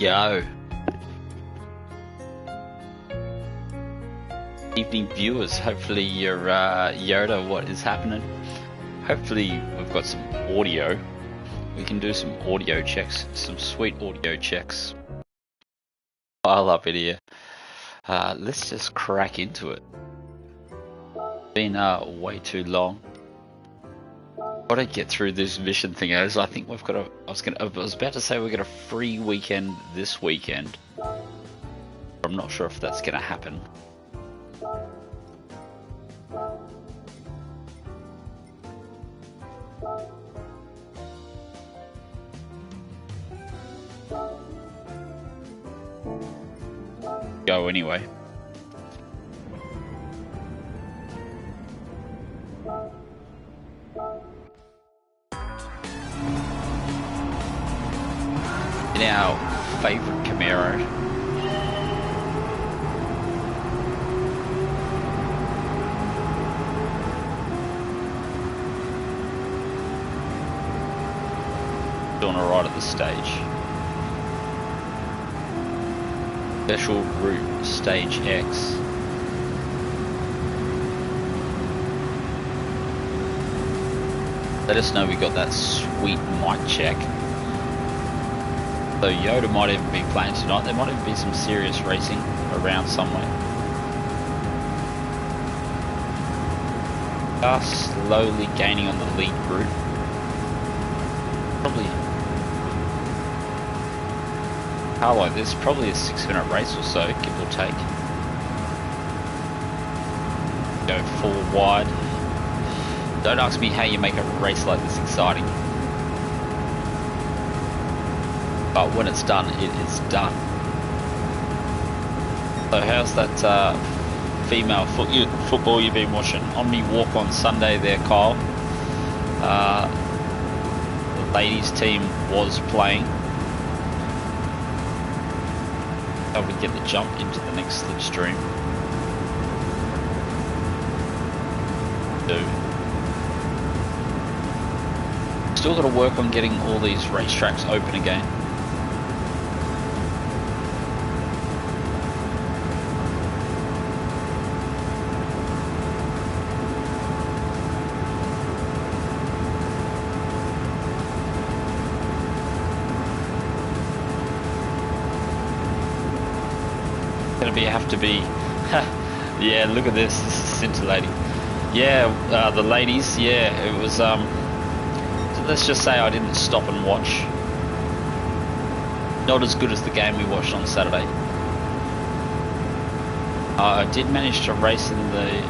Yo. Evening viewers, hopefully you're Yoda, what is happening? Hopefully we've got some audio. We can do some audio checks, some sweet audio checks. Pile up in here. Let's just crack into it. Been way too long. Gotta get through this mission thing, as I think we've got a. I was about to say we've got a free weekend this weekend. I'm not sure if that's gonna happen. Go anyway. In our favourite Camaro. Doing alright at this stage. Special route stage X. Let us know we got that sweet mic check. So Yoda might even be playing tonight. There might even be some serious racing around somewhere. Are slowly gaining on the lead group. Probably car like this, probably a 6-minute race or so, give or take. Go full wide. Don't ask me how you make a race like this exciting. But when it's done, it is done. So how's that female football you've been watching? On me walk on Sunday there, Kyle. The ladies team was playing. Able to get the jump into the next slipstream. Still got to work on getting all these racetracks open again. Have to be yeah, look at this is scintillating. Yeah, the ladies, yeah, it was so let's just say I didn't stop and watch. Not as good as the game we watched on Saturday. I did manage to race in the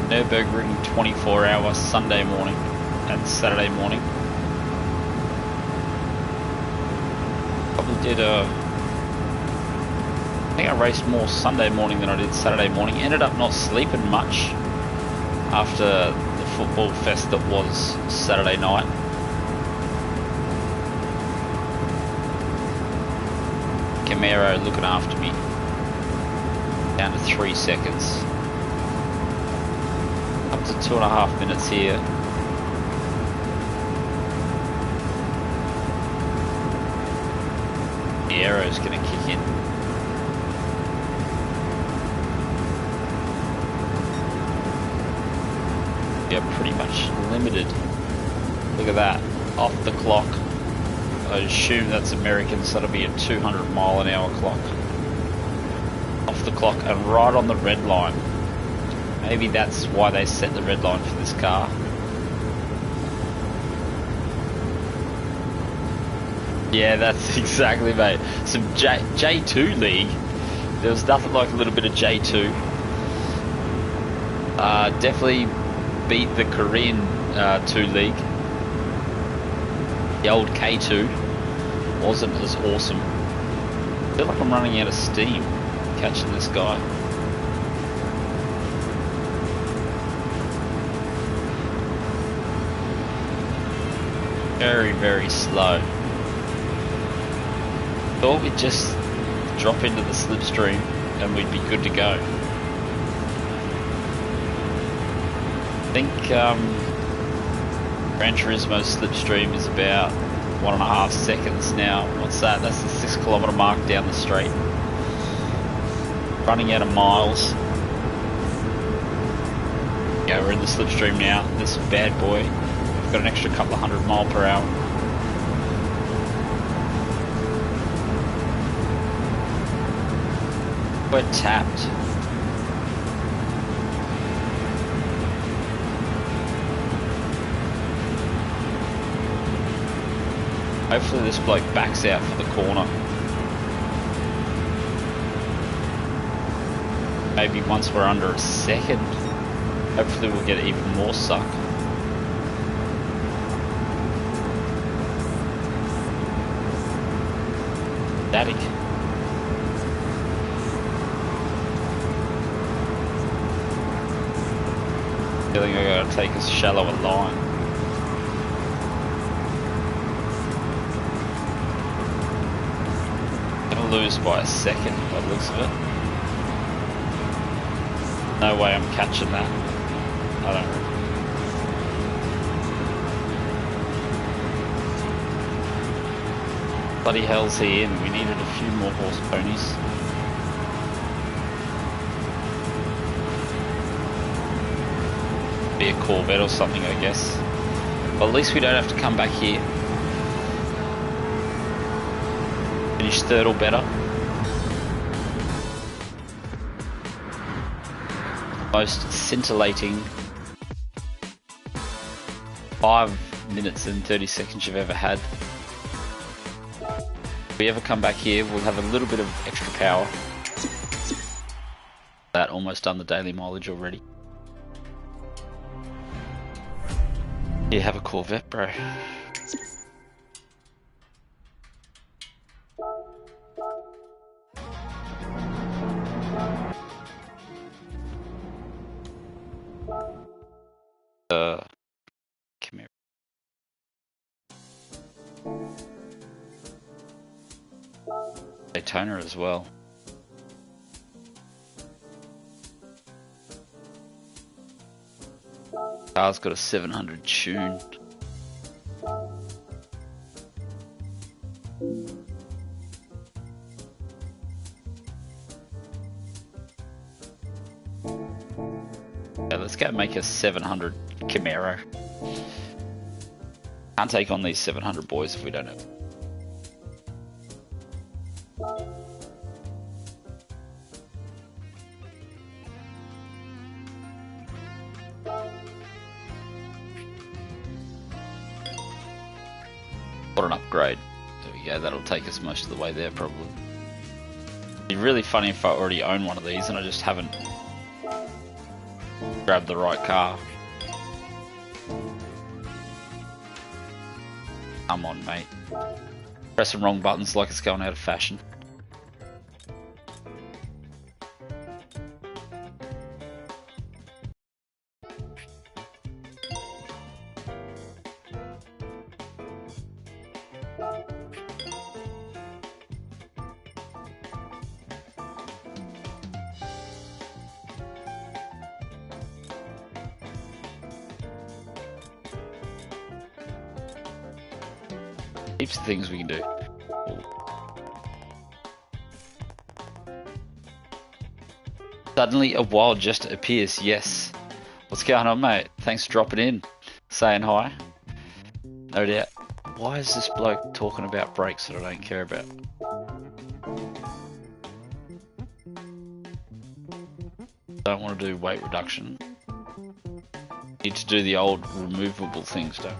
Nürburgring 24-hour Sunday morning and Saturday morning. Probably did I think I raced more Sunday morning than I did Saturday morning. Ended up not sleeping much after the football fest that was Saturday night. Camaro looking after me. Down to 3 seconds. Up to 2.5 minutes here. The aero's going to kick in. Pretty much limited. Look at that, off the clock. I assume that's American, so that'll be a 200-mile-an-hour clock. Off the clock and right on the red line. Maybe that's why they set the red line for this car. Yeah, that's exactly, mate. Some J2 league. There was nothing like a little bit of J2. Definitely beat the Korean 2 league. The old K2 wasn't as awesome. I feel like I'm running out of steam catching this guy. Very, very slow. Thought we'd just drop into the slipstream and we'd be good to go. I think Gran Turismo slipstream is about 1.5 seconds now. What's that? That's the 6 kilometre mark down the straight. Running out of miles. Yeah, we're in the slipstream now. This bad boy. We've got an extra couple of 100 mile per hour. We're tapped. Hopefully this bloke backs out for the corner. Maybe once we're under a second, hopefully we'll get even more suck. Static. Feeling I gotta take a shallower line. Gonna lose by a second by the looks of it. No way I'm catching that. I don't know. Bloody hell's he in? We needed a few more horse ponies. Be a Corvette or something, I guess. Well, at least we don't have to come back here. Finish third or better. Most scintillating 5 minutes and 30 seconds you've ever had. If we ever come back here, we'll have a little bit of extra power. That almost done the daily mileage already. Yeah, have a Corvette, bro. Come here. Daytona as well. Car's got a 700 tune. Yeah, let's go make a 700 Camaro. Can't take on these 700 boys if we don't have. What an upgrade. There we go, that'll take us most of the way there probably. It'd be really funny if I already own one of these and I just haven't grabbed the right car. Come on, mate. Pressing wrong buttons like it's going out of fashion. Heaps of things we can do. Suddenly a wild just appears, yes. What's going on, mate? Thanks for dropping in. Saying hi. No doubt. Why is this bloke talking about brakes that I don't care about? Don't want to do weight reduction. Need to do the old removable things, don't.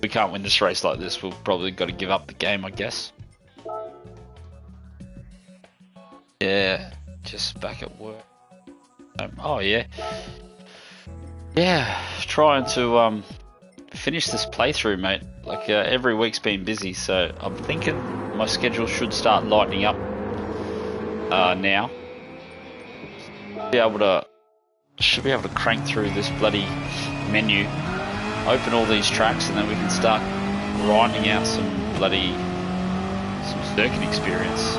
We can't win this race like this. We've probably got to give up the game, I guess. Yeah, just back at work. Oh yeah, yeah. Trying to finish this playthrough, mate. Like every week's been busy, so I'm thinking my schedule should start lightening up now. Should be able to crank through this bloody menu, open all these tracks, and then we can start grinding out some circuit experience.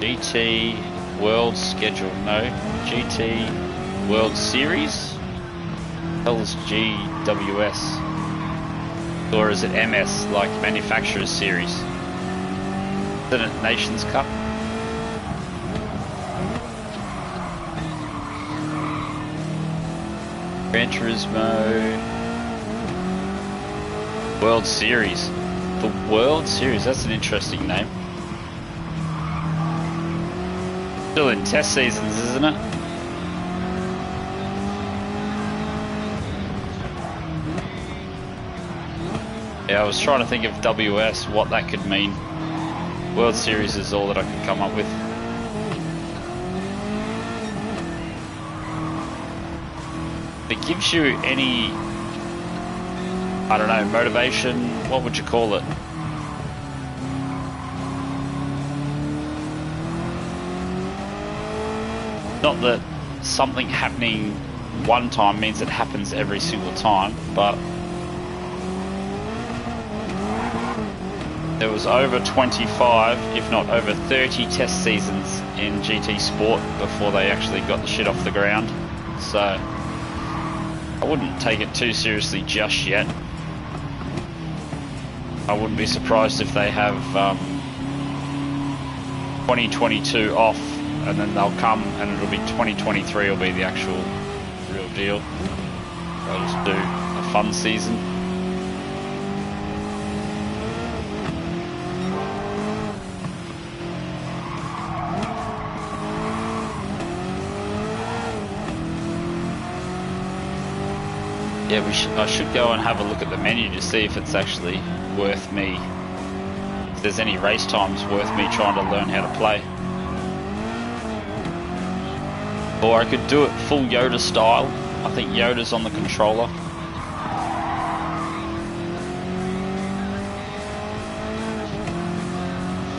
GT World Schedule, no. GT World Series? Hell is GWS? Or is it MS, like Manufacturers Series? Isn't it Nations Cup? Gran Turismo World Series. The World Series, that's an interesting name. Still in test seasons, isn't it? Yeah, I was trying to think of WS, what that could mean. World Series is all that I could come up with. It gives you any, I don't know, motivation, what would you call it? Not that something happening one time means it happens every single time, but there was over 25, if not over 30 test seasons in GT Sport before they actually got the shit off the ground. So I wouldn't take it too seriously just yet. I wouldn't be surprised if they have 2022 off, and then they'll come and it'll be 2023 will be the actual real deal. They'll just do a fun season. Yeah, I should go and have a look at the menu to see if it's actually worth me, if there's any race times worth me trying to learn how to play. Or I could do it full Yoda style. I think Yoda's on the controller.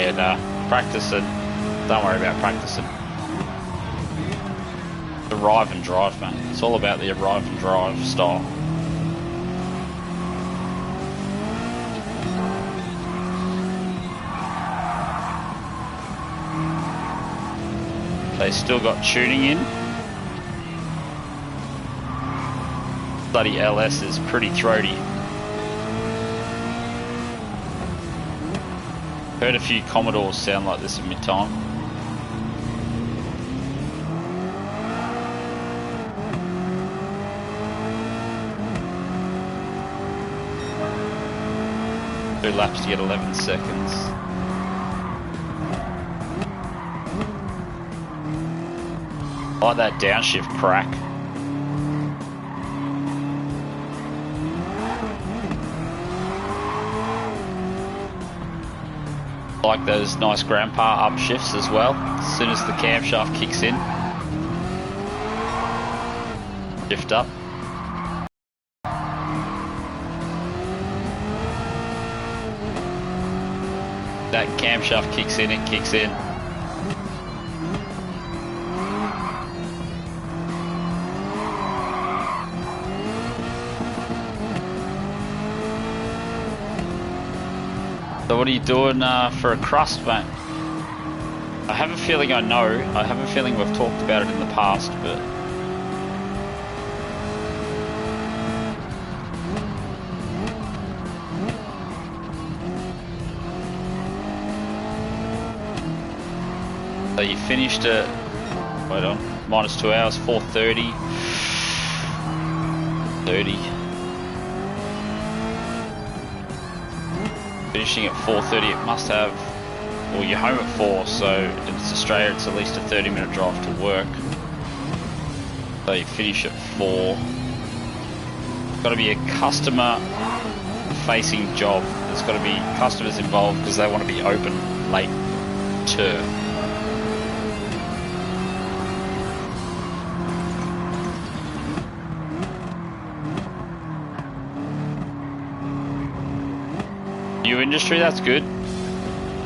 Yeah, nah, practicing. Don't worry about practicing. Arrive and drive, man. It's all about the arrive and drive style. They still got tuning in. Bloody LS is pretty throaty. Heard a few Commodores sound like this in mid-time. Two laps to get 11 seconds. I like that downshift crack. I like those nice grandpa upshifts as well. As soon as the camshaft kicks in, shift up. That camshaft kicks in, it kicks in. So what are you doing for a crust, mate? I have a feeling I know. I have a feeling we've talked about it in the past, but... So you finished at, wait on, minus 2 hours, 4:30. 30. Finishing at 4:30, it must have, well, you're home at 4, so in Australia it's at least a 30-minute drive to work. So you finish at 4. It's got to be a customer-facing job. There's got to be customers involved because they want to be open later. New industry, that's good.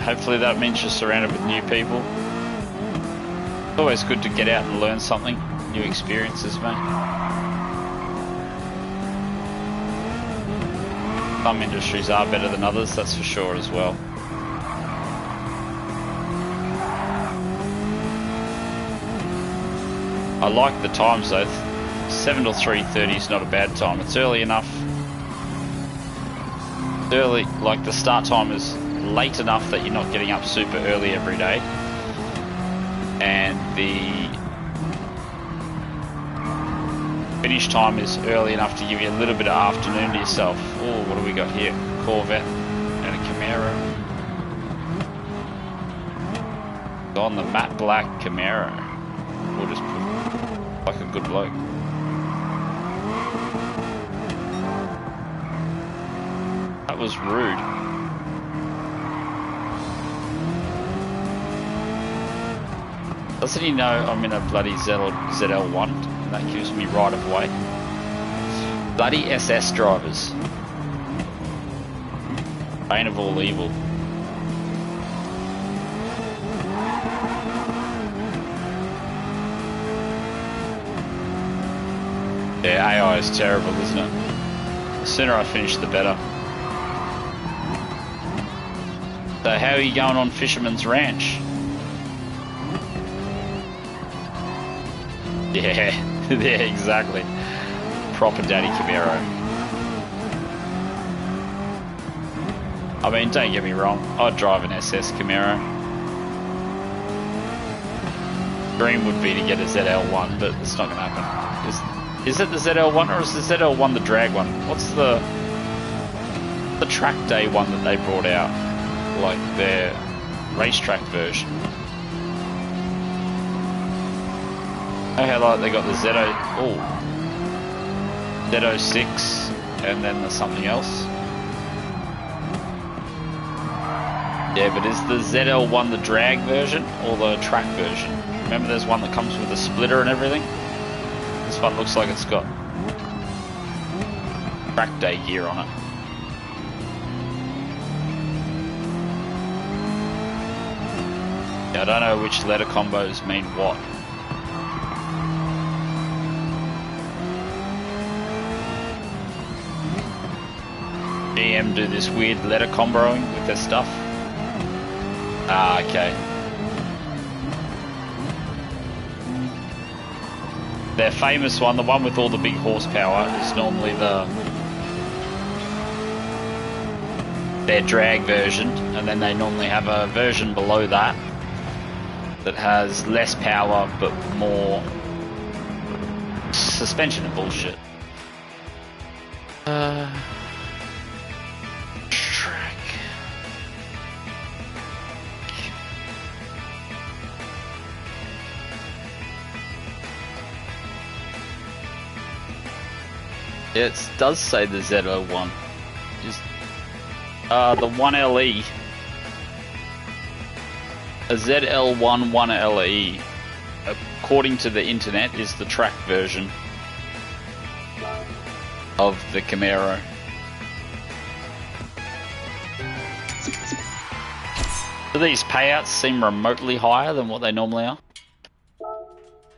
Hopefully that means you're surrounded with new people. It's always good to get out and learn something, new experiences, mate. Some industries are better than others, that's for sure as well. I like the times though. 7 till 3:30 is not a bad time. It's early enough. Early, like the start time is late enough that you're not getting up super early every day, and the finish time is early enough to give you a little bit of afternoon to yourself. Oh, what do we got here? Corvette and a Camaro. On the matte black Camaro. We'll just put like a good bloke. That was rude. Doesn't he know I'm in a bloody ZL1? And that gives me right of way. Bloody SS drivers. Bane of all evil. Yeah, AI is terrible, isn't it? The sooner I finish, the better. So how are you going on Fisherman's Ranch? Yeah, yeah, exactly. Proper Daddy Camaro. I mean, don't get me wrong, I'd drive an SS Camaro. Dream would be to get a ZL1, but it's not going to happen. Is it the ZL1 or is the ZL1 the drag one? What's the track day one that they brought out? Like their racetrack version. Oh, how like they got the Z06 and then the something else. Yeah, but is the ZL1 the drag version or the track version? Remember there's one that comes with a splitter and everything? This one looks like it's got track day gear on it. Yeah, I don't know which letter combos mean what. GM do this weird letter comboing with their stuff. Ah, okay. Their famous one, the one with all the big horsepower, is normally their drag version, and then they normally have a version below that that has less power but more suspension and bullshit. Track. Yeah, it does say the Z01. Just the 1LE. A ZL1 1LE, according to the internet, is the track version of the Camaro. Do these payouts seem remotely higher than what they normally are?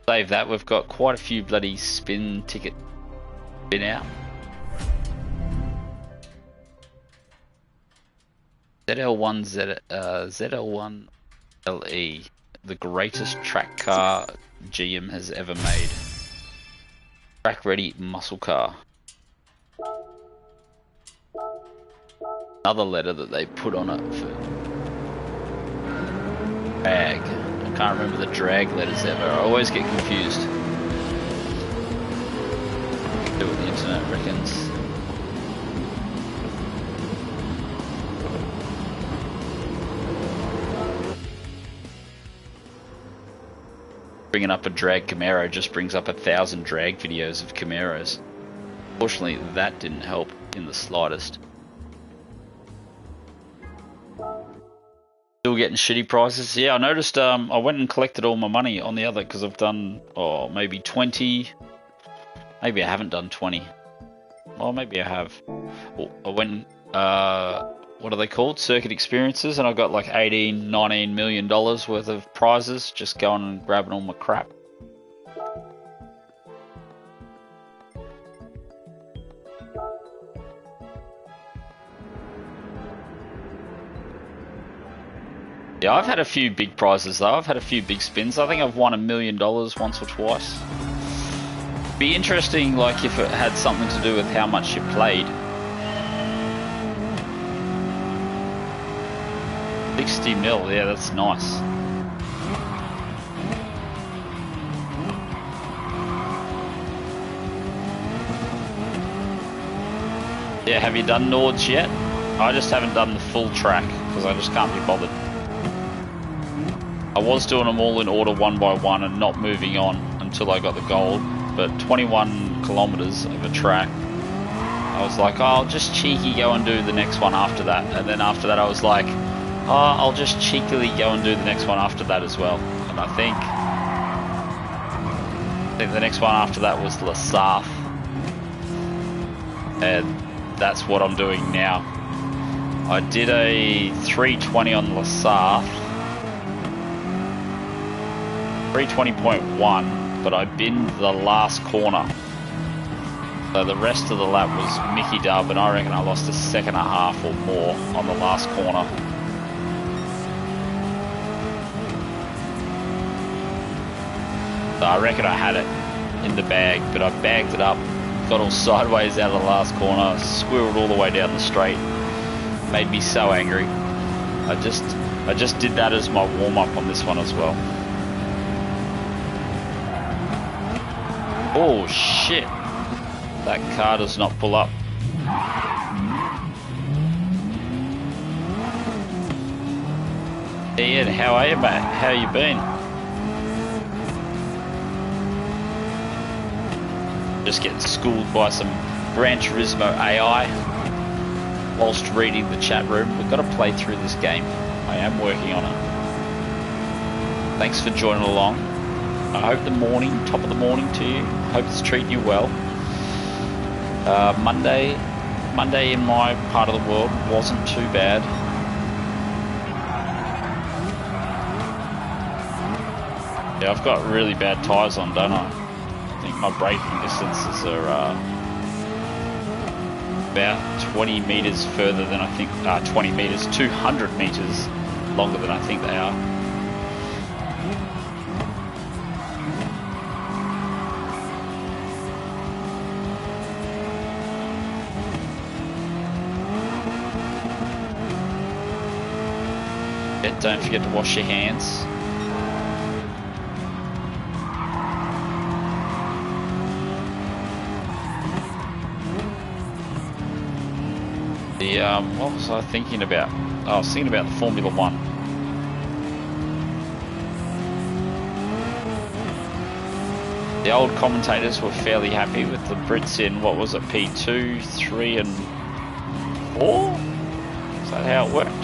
Save that, we've got quite a few bloody spin ticket spin out. ZL1 LE, the greatest track car GM has ever made. Track ready muscle car. Another letter that they put on it for drag. I can't remember the drag letters ever. I always get confused. Do what the internet reckons. Bringing up a drag Camaro just brings up 1,000 drag videos of Camaros. Fortunately, that didn't help in the slightest. Still getting shitty prices. Yeah, I noticed I went and collected all my money on the other because I've done, maybe 20. Maybe I haven't done 20. Or maybe I have. I went, what are they called? Circuit experiences, and I got like $18, $19 million worth of prizes just going and grabbing all my crap. Yeah, I've had a few big prizes though. I've had a few big spins. I think I've won $1 million once or twice. Be interesting, like if it had something to do with how much you played. 60 mil, yeah, that's nice. Yeah, have you done Nords yet? I just haven't done the full track because I just can't be bothered. I was doing them all in order one by one and not moving on until I got the gold, but 21 kilometers of a track, I was like, oh, I'll just cheeky go and do the next one after that. And then after that I was like, oh, I'll just cheekily go and do the next one after that as well. And I think the next one after that was La Sarthe. And that's what I'm doing now. I did a 320 on La Sarthe, 320.1, but I binned the last corner. So the rest of the lap was Mickey Dub, and I reckon I lost a second and a half or more on the last corner. So I reckon I had it in the bag, but I bagged it up, got all sideways out of the last corner, squirreled all the way down the straight. Made me so angry. I just did that as my warm-up on this one as well. Oh shit, that car does not pull up. Ian, how are you, mate? How you been? Just getting schooled by some Gran Turismo AI whilst reading the chat room. We've got to play through this game. I am working on it. Thanks for joining along. I hope the morning, top of the morning to you. Hope it's treating you well. Monday in my part of the world wasn't too bad. Yeah, I've got really bad tyres on, don't I? I think my braking distances are about 20 meters further than I think, 20 meters, 200 meters longer than I think they are. Yeah, don't forget to wash your hands. What was I thinking about? Oh, I was thinking about the Formula One. The old commentators were fairly happy with the Brits in, what was it, P2, 3 and 4? Is that how it worked?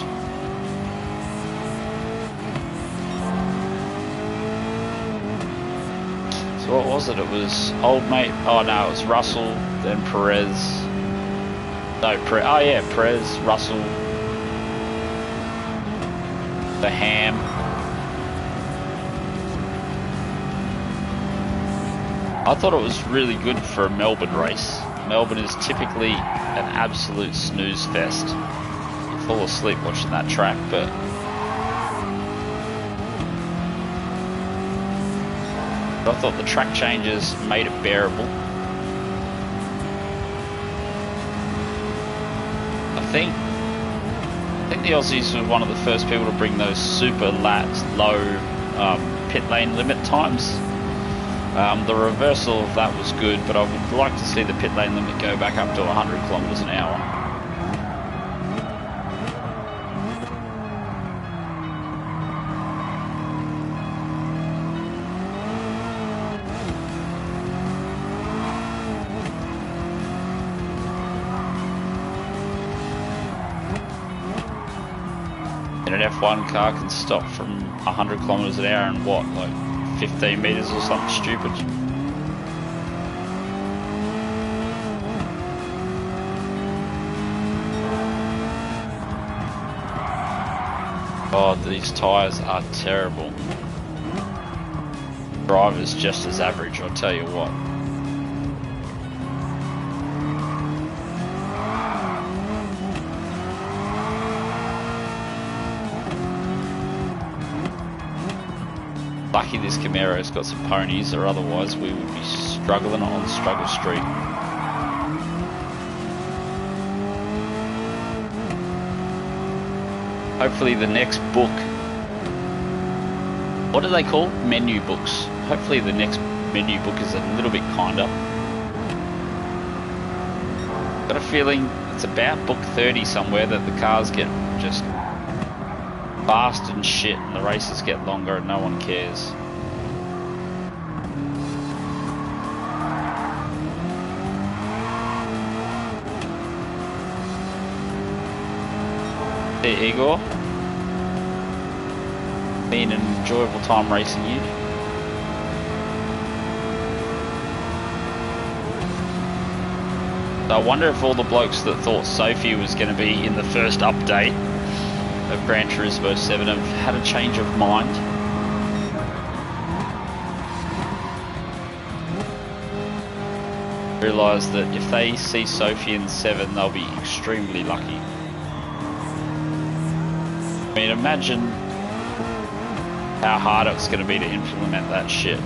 So what was it? It was old mate, oh no, it was Russell, then Perez. No, oh yeah, Perez, Russell, the Ham. I thought it was really good for a Melbourne race. Melbourne is typically an absolute snooze fest. You fall asleep watching that track, but I thought the track changes made it bearable. I think the Aussies were one of the first people to bring those super low pit lane limit times. The reversal of that was good, but I would like to see the pit lane limit go back up to 100 kilometers an hour. An F1 car can stop from 100 kilometers an hour in what, like 15 meters or something stupid. Oh, these tyres are terrible. Driver's just as average, I'll tell you what. Lucky this Camaro's got some ponies, or otherwise we would be struggling on Struggle Street. Hopefully the next book, what do they call? Menu books. Hopefully the next menu book is a little bit kinder. Got a feeling it's about book 30 somewhere that the cars get just fast and shit and the races get longer and no one cares. Hey Igor, been an enjoyable time racing you. So I wonder if all the blokes that thought Sophie was going to be in the first update of Gran Turismo 7 have had a change of mind. Realise that if they see Sophie in 7 they'll be extremely lucky. I mean, imagine how hard it's going to be to implement that shit.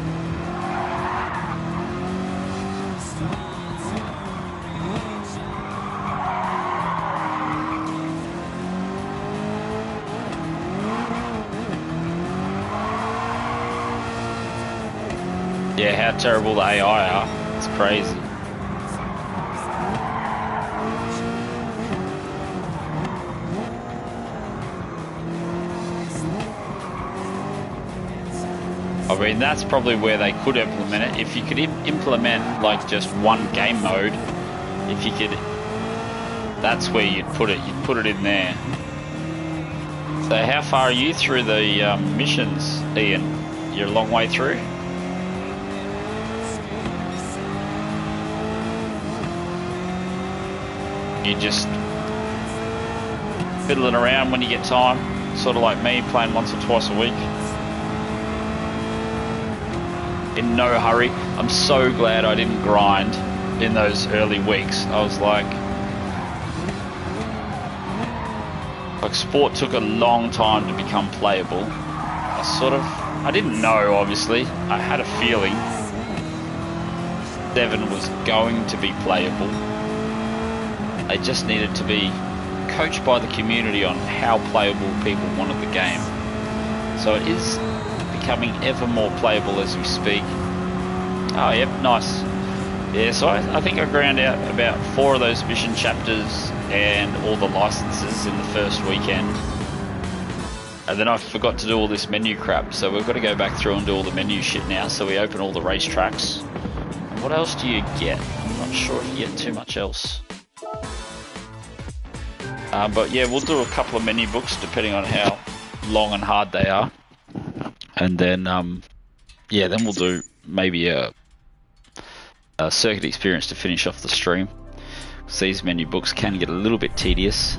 Yeah, how terrible the AI are. It's crazy. I mean, that's probably where they could implement it. If you could implement like just one game mode, if you could, that's where you'd put it. You'd put it in there. So how far are you through the missions, Ian? You're a long way through? You just fiddling around when you get time, sort of like me, playing once or twice a week. In no hurry. I'm so glad I didn't grind in those early weeks. I was like sport took a long time to become playable. I didn't know, obviously. I had a feeling 7 was going to be playable. They just needed to be coached by the community on how playable people wanted the game. So it is becoming ever more playable as we speak. Oh, yep, nice. Yeah, so I think I ground out about 4 of those mission chapters and all the licenses in the first weekend. And then I forgot to do all this menu crap, so we've got to go back through and do all the menu shit now. So we open all the racetracks. What else do you get? I'm not sure if you get too much else. But yeah, we'll do a couple of menu books depending on how long and hard they are. And then, yeah, then we'll do maybe a circuit experience to finish off the stream. Because these menu books can get a little bit tedious.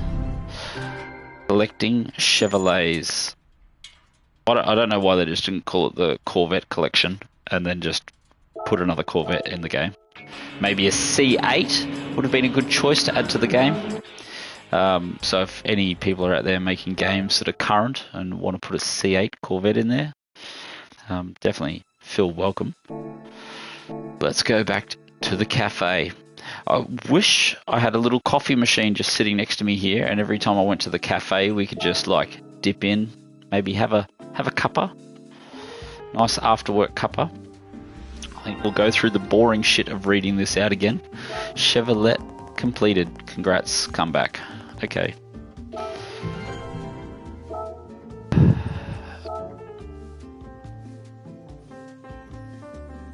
Collecting Chevrolets. I don't know why they just didn't call it the Corvette collection and then just put another Corvette in the game. Maybe a C8 would have been a good choice to add to the game. So if any people are out there making games that are current and want to put a C8 Corvette in there, definitely feel welcome. Let's go back to the cafe. I wish I had a little coffee machine just sitting next to me here, and every time I went to the cafe we could just like dip in, maybe have a cuppa. Nice after work cuppa. I think we'll go through the boring shit of reading this out again. Chevrolet completed. Congrats, come back. Okay.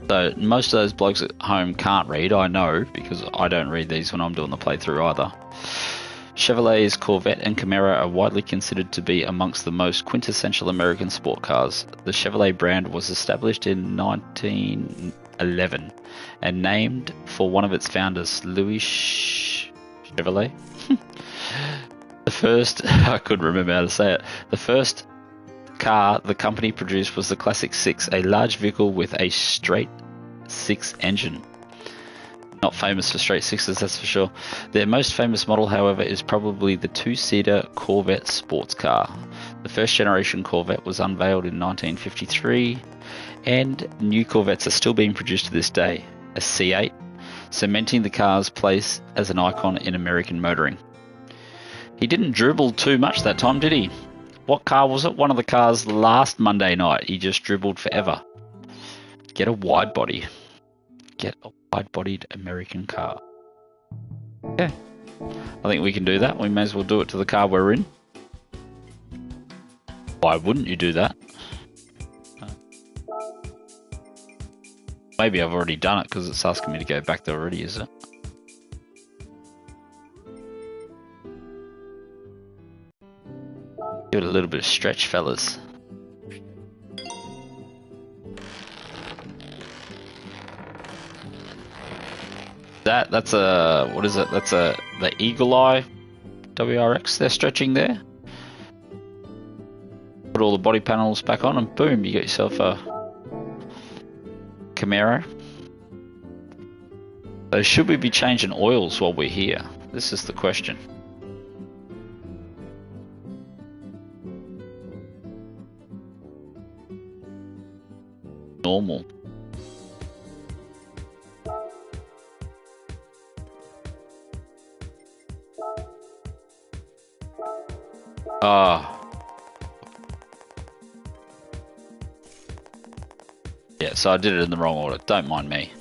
So most of those blokes at home can't read, I know, because I don't read these when I'm doing the playthrough either. Chevrolet's Corvette and Camaro are widely considered to be amongst the most quintessential American sport cars. The Chevrolet brand was established in 1911 and named for one of its founders, Louis Chevrolet. The first, I couldn't remember how to say it, the first car the company produced was the Classic 6, a large vehicle with a straight 6 engine. Not famous for straight 6s, that's for sure. Their most famous model, however, is probably the 2-seater Corvette sports car. The first generation Corvette was unveiled in 1953, and new Corvettes are still being produced to this day, a C8, cementing the car's place as an icon in American motoring. He didn't dribble too much that time, did he? What car was it? One of the cars last Monday night. He just dribbled forever. Get a wide body. Get a wide-bodied American car. Okay. I think we can do that. We may as well do it to the car we're in. Why wouldn't you do that? Maybe I've already done it because it's asking me to go back there already, is it? Give it a little bit of stretch, fellas. That's a, what is it? That's the Eagle Eye WRX they're stretching there. Put all the body panels back on and boom, you get yourself a Camaro. So should we be changing oils while we're here? This is the question. Normal. Yeah, so I did it in the wrong order. Don't mind me.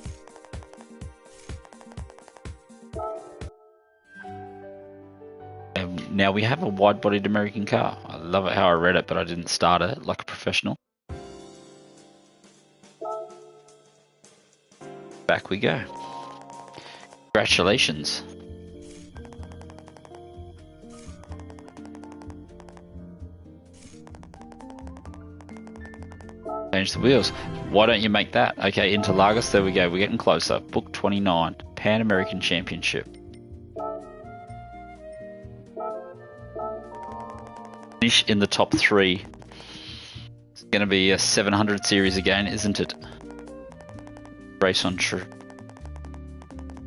And now we have a wide-bodied American car. I love it how I read it, but I didn't start it like a professional. Back we go. Congratulations. Change the wheels. Why don't you make that? Okay, Interlagos, there we go. We're getting closer. Book 29, Pan American Championship. Finish in the top 3. It's going to be a 700 series again, isn't it? Race on true.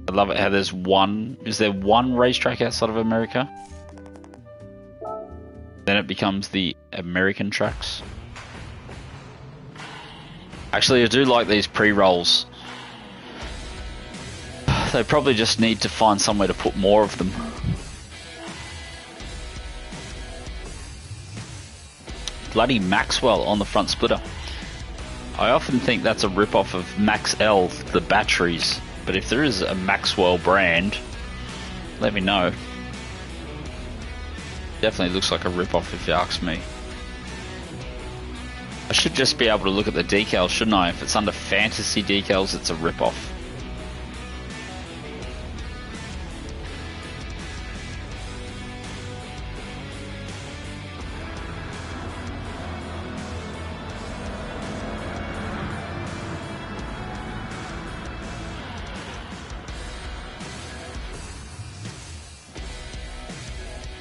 I love it how there's one. Is there one racetrack outside of America? Then it becomes the American tracks. Actually, I do like these pre-rolls. They probably just need to find somewhere to put more of them. Bloody Maxwell on the front splitter. I often think that's a rip-off of Max L, the batteries. But if there is a Maxwell brand, let me know. Definitely looks like a rip-off if you ask me. I should just be able to look at the decals, shouldn't I? If it's under fantasy decals, it's a rip-off.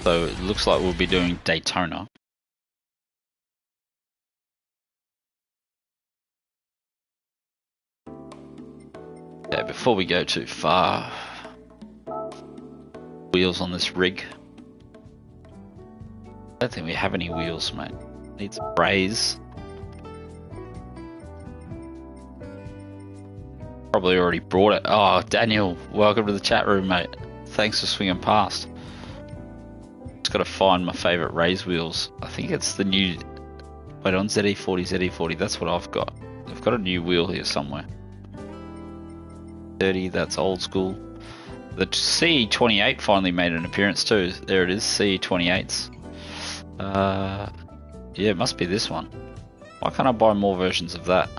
So it looks like we'll be doing Daytona. Okay, before we go too far, wheels on this rig. I don't think we have any wheels, mate. Needs a braze. Probably already brought it. Oh, Daniel, welcome to the chat room, mate. Thanks for swinging past. Just got to find my favourite race wheels. I think it's the new. Wait on ZE40. That's what I've got. I've got a new wheel here somewhere. 30. That's old school. The CE28 finally made an appearance too. There it is, CE28s. Yeah, it must be this one. Why can't I buy more versions of that?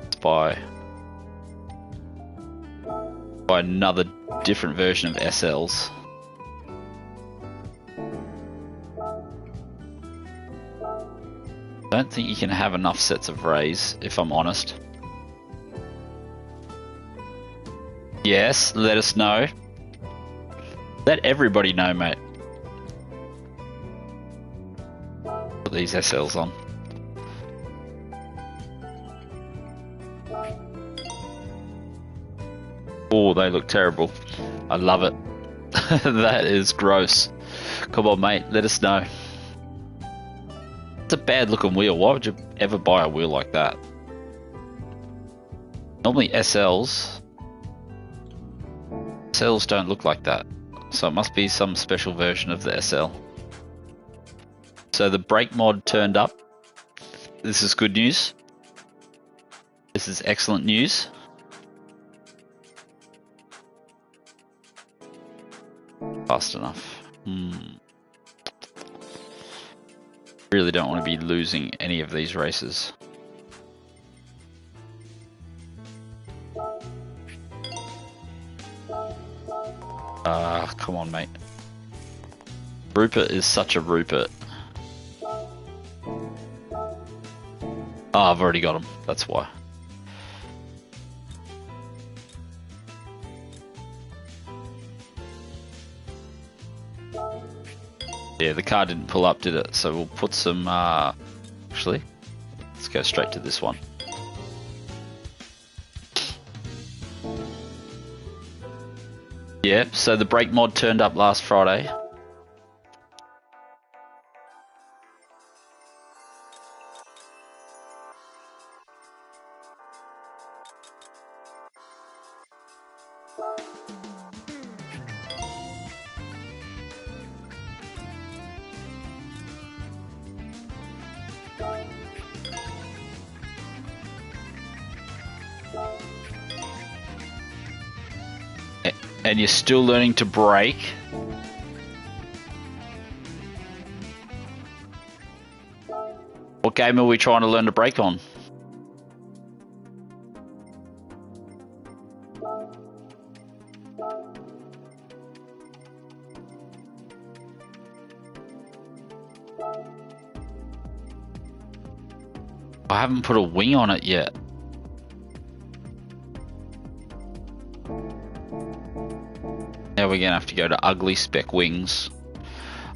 Let's buy another different version of SLs. I don't think you can have enough sets of Rays, if I'm honest. Yes, let us know. Let everybody know, mate. Put these SLs on. Oh, they look terrible. I love it. That is gross. Come on, mate, let us know. It's a bad looking wheel. Why would you ever buy a wheel like that? Normally SLs don't look like that. So it must be some special version of the SL. So the brake mod turned up. This is good news. This is excellent news. Fast enough. Really don't want to be losing any of these races. Come on, mate. Rupert is such a Rupert. Oh, I've already got him. That's why. Yeah, the car didn't pull up, did it? So we'll put some, actually, let's go straight to this one. Yeah, so the brake mod turned up last Friday. And you're still learning to brake. What game are we trying to learn to brake on? I haven't put a wing on it yet. Now we're gonna have to go to ugly spec wings.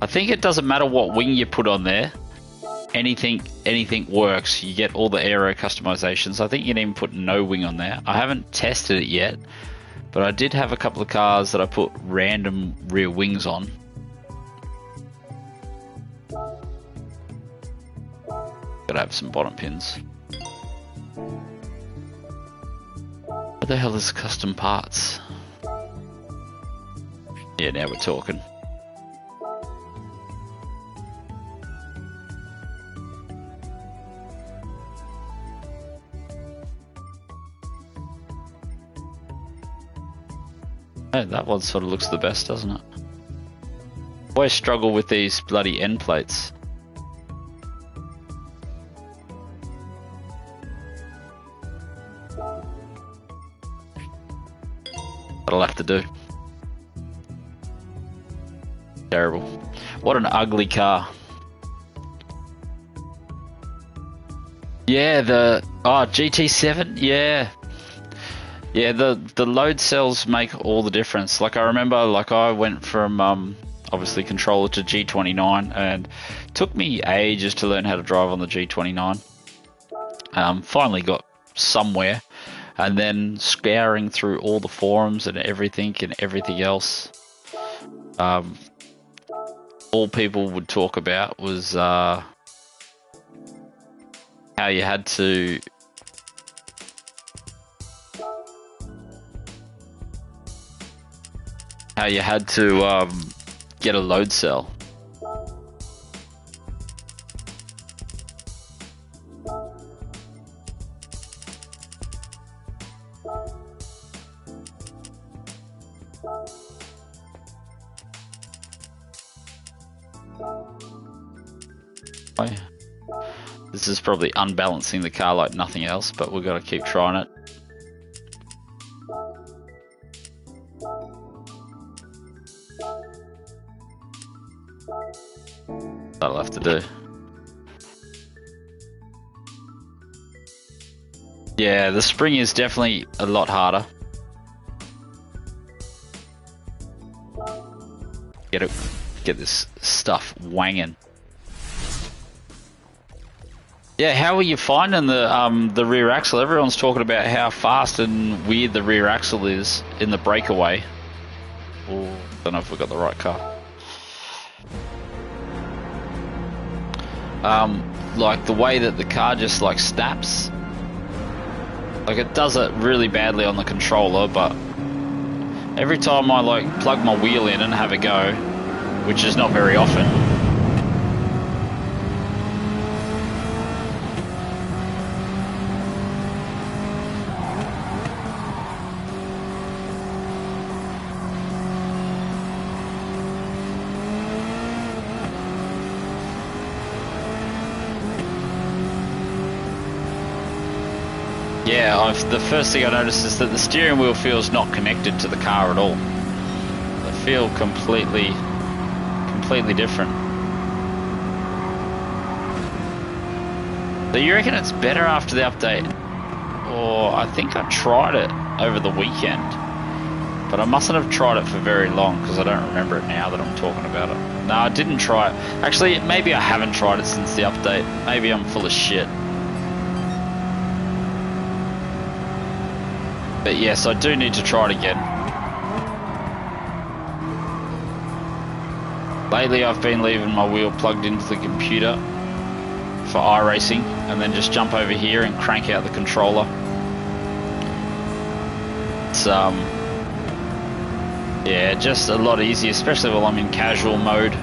I think it doesn't matter what wing you put on there. Anything works. You get all the aero customizations. I think you can even put no wing on there. I haven't tested it yet, but I did have a couple of cars that I put random rear wings on. Gotta have some bottom pins. What the hell is custom parts? Yeah, now we're talking. Oh, that one sort of looks the best, doesn't it? I always struggle with these bloody end plates. That'll have to do. Terrible. What an ugly car. Yeah, the GT7, yeah. Yeah, the load cells make all the difference. Like I remember, like I went from obviously controller to G29, and it took me ages to learn how to drive on the G29. Finally got somewhere, and then scouring through all the forums and everything else. All people would talk about was how you had to get a load cell. This is probably unbalancing the car like nothing else, but we've got to keep trying it. That'll have to do. Yeah, the spring is definitely a lot harder. Get this stuff wanging. Yeah, how are you finding the rear axle? Everyone's talking about how fast and weird the rear axle is in the breakaway. Oh, don't know if we got the right car. like the way that the car just like snaps. Like it does it really badly on the controller, but every time I like plug my wheel in and have a go, which is not very often, yeah, the first thing I noticed is that the steering wheel feels not connected to the car at all. They feel completely different. So you reckon it's better after the update? Or I think I tried it over the weekend, but I mustn't have tried it for very long because I don't remember it now that I'm talking about it. No, I didn't try it. Actually, maybe I haven't tried it since the update. Maybe I'm full of shit. But yes, I do need to try it again. Lately I've been leaving my wheel plugged into the computer for iRacing and then just jump over here and crank out the controller. It's yeah, just a lot easier, especially while I'm in casual mode.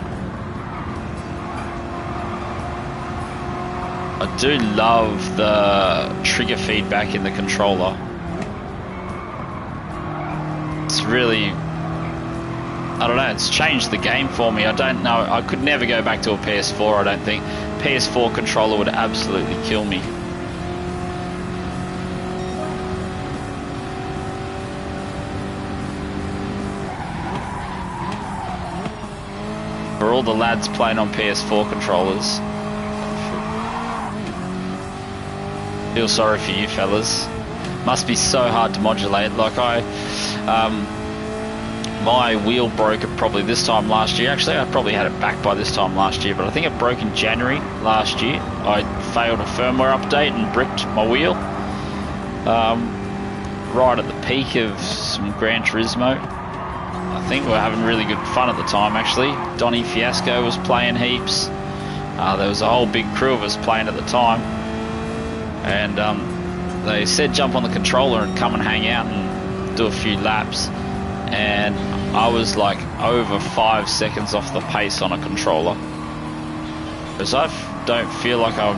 I do love the trigger feedback in the controller. It's really, I don't know, it's changed the game for me. I don't know, I could never go back to a PS4, I don't think. PS4 controller would absolutely kill me. For all the lads playing on PS4 controllers, I feel sorry for you fellas. Must be so hard to modulate. Like my wheel broke probably this time last year. Actually, I probably had it back by this time last year, but I think it broke in January last year. I failed a firmware update and bricked my wheel. Right at the peak of some Gran Turismo. I think we were having really good fun at the time, actually. Donny Fiasco was playing heaps. There was a whole big crew of us playing at the time. And they said jump on the controller and come and hang out and do a few laps. And I was like over 5 seconds off the pace on a controller. Because I don't feel like I'm...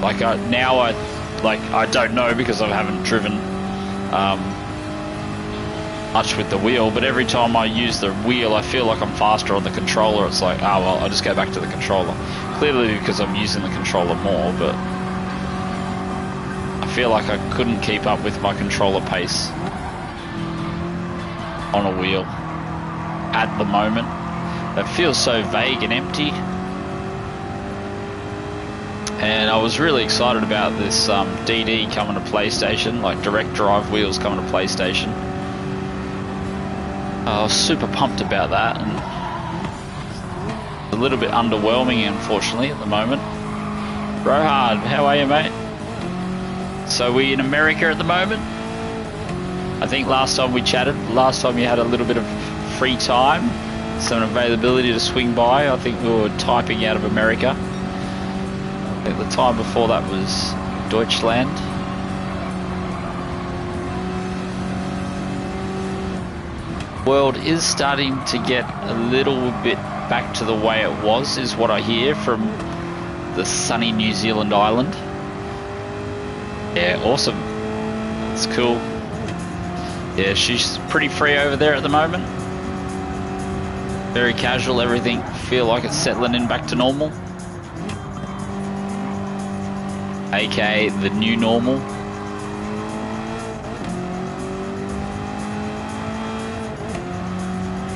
Like now I don't know because I haven't driven much with the wheel, but every time I use the wheel I feel like I'm faster on the controller. It's like, oh well, I'll just go back to the controller. Clearly because I'm using the controller more, but I feel like I couldn't keep up with my controller pace on a wheel at the moment. It feels so vague and empty. And I was really excited about this DD coming to PlayStation, like direct drive wheels coming to PlayStation. I was super pumped about that, and a little bit underwhelming unfortunately at the moment. Rohard, how are you, mate? So we in America at the moment? I think last time we chatted, last time you had a little bit of free time, some availability to swing by. I think we were typing out of America. I think the time before that was Deutschland. World is starting to get a little bit back to the way it was, is what I hear from the sunny New Zealand island. Yeah, awesome. It's cool. Yeah, she's pretty free over there at the moment. Very casual, everything feel like it's settling in back to normal. AKA the new normal.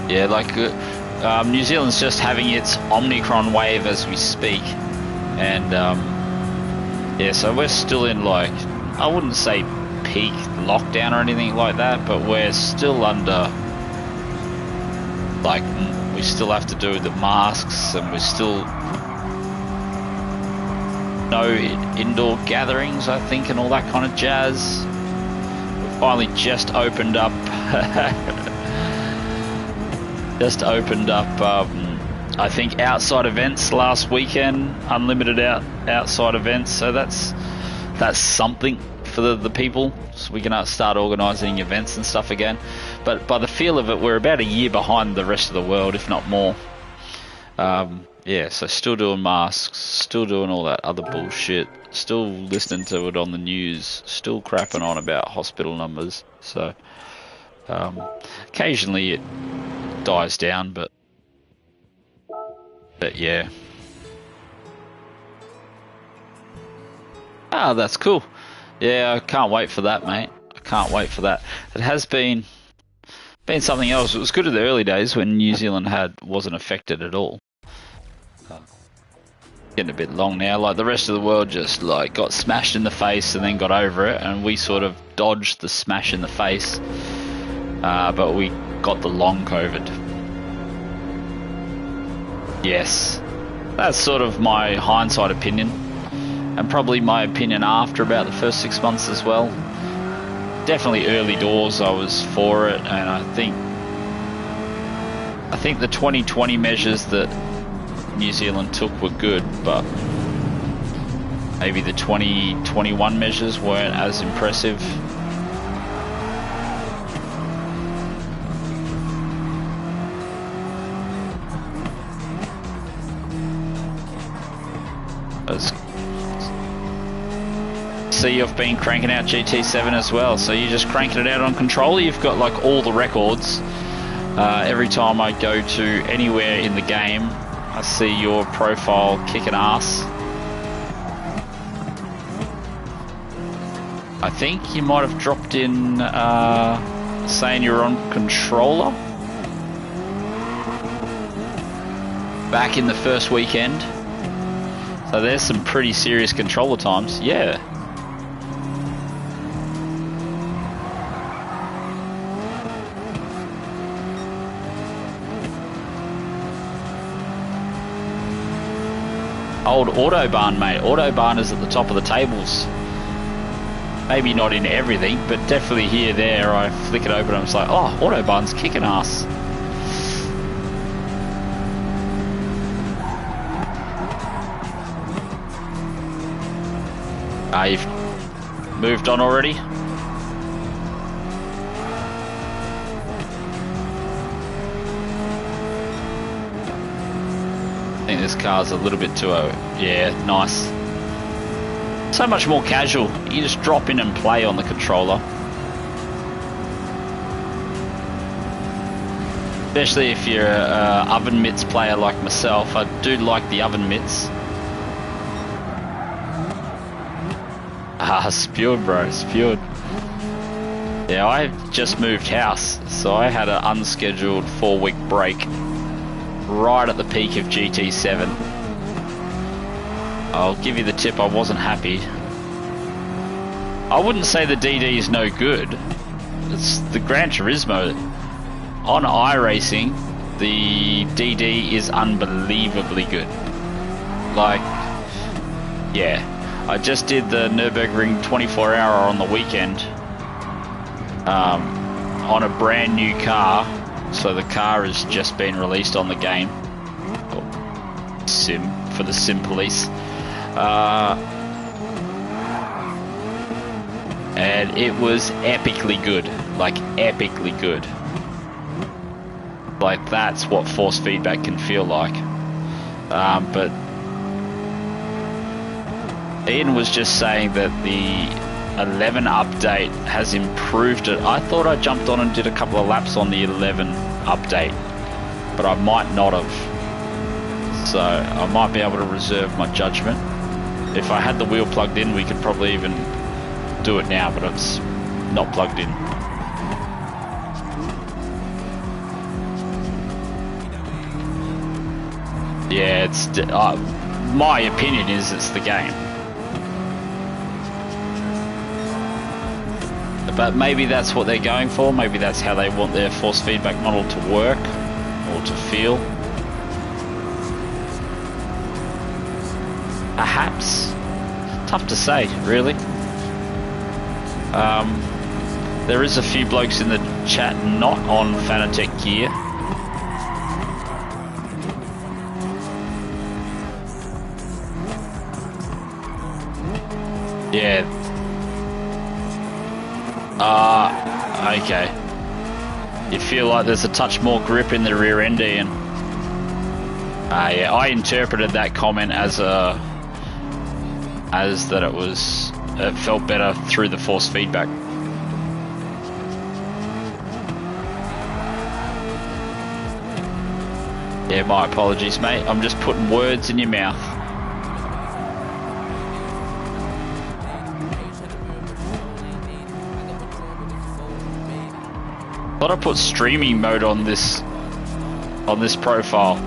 Yeah, like New Zealand's just having its Omicron wave as we speak. And yeah, so we're still in, like, I wouldn't say peak lockdown or anything like that, but we're still under, like, we still have to do the masks, and we're still no indoor gatherings, I think, and all that kind of jazz. We finally just opened up I think outside events last weekend, unlimited outside events. So that's something for the people. So we can start organising events and stuff again. But by the feel of it, we're about a year behind the rest of the world, if not more. Yeah, so still doing masks, still doing all that other bullshit, still listening to it on the news, still crapping on about hospital numbers. So occasionally it dies down, but yeah. Ah, that's cool. Yeah, I can't wait for that, mate. I can't wait for that. It has been something else. It was good in the early days when New Zealand wasn't affected at all. Getting a bit long now. Like the rest of the world just like got smashed in the face and then got over it, and we sort of dodged the smash in the face, but we got the long COVID. Yes, that's sort of my hindsight opinion, and probably my opinion after about the first 6 months as well. Definitely early doors I was for it, and I think the 2020 measures that New Zealand took were good, but maybe the 2021 measures weren't as impressive. See, you've been cranking out GT7 as well, so you're just cranking it out on controller. You've got like all the records. Every time I go to anywhere in the game, I see your profile kicking ass. I think you might have dropped in saying you're on controller back in the first weekend. So there's some pretty serious controller times. Yeah. Old Autobahn, mate. Autobahn is at the top of the tables. Maybe not in everything, but definitely here, there. I flick it open and it's like, oh, Autobahn's kicking ass. You've moved on already? I think this car's a little bit too yeah, nice. So much more casual. You just drop in and play on the controller. Especially if you're a oven mitts player like myself. I do like the oven mitts. Spewed, bro, spewed. Yeah, I just moved house, so I had an unscheduled 4-week break right at the peak of GT7. I'll give you the tip, I wasn't happy. I wouldn't say the DD is no good. It's the Gran Turismo. On iRacing, the DD is unbelievably good. Like, yeah. I just did the Nürburgring 24-hour on the weekend on a brand new car. So the car has just been released on the game. Sim for the Sim Police. And it was epically good. Like, epically good. Like, that's what force feedback can feel like. But Ian was just saying that the 11 update has improved it. I thought I jumped on and did a couple of laps on the 11 update, but I might not have. So I might be able to reserve my judgment. If I had the wheel plugged in, we could probably even do it now, but it's not plugged in. Yeah, it's my opinion is it's the game. But maybe that's what they're going for. Maybe that's how they want their force feedback model to work or to feel. Perhaps. Tough to say, really. There is a few blokes in the chat not on Fanatec gear. Yeah. Okay. You feel like there's a touch more grip in the rear end, Ian. Yeah, I interpreted that comment as that it felt better through the force feedback. Yeah, my apologies, mate. I'm just putting words in your mouth. Thought I put streaming mode on this profile,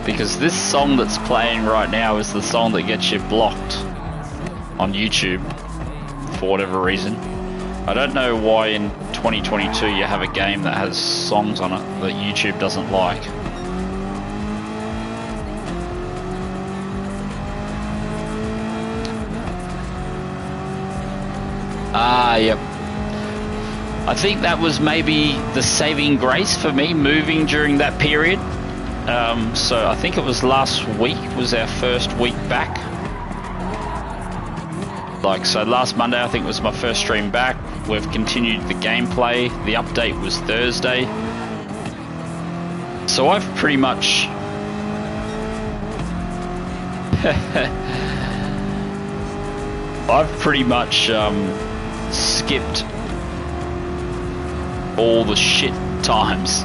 because this song that's playing right now is the song that gets you blocked on YouTube for whatever reason. I don't know why in 2022 you have a game that has songs on it that YouTube doesn't like. Yep. I think that was maybe the saving grace for me moving during that period. So I think it was last week was our first week back. So last Monday I think was my first stream back. We've continued the gameplay. The update was Thursday. So I've pretty much skipped all the shit times.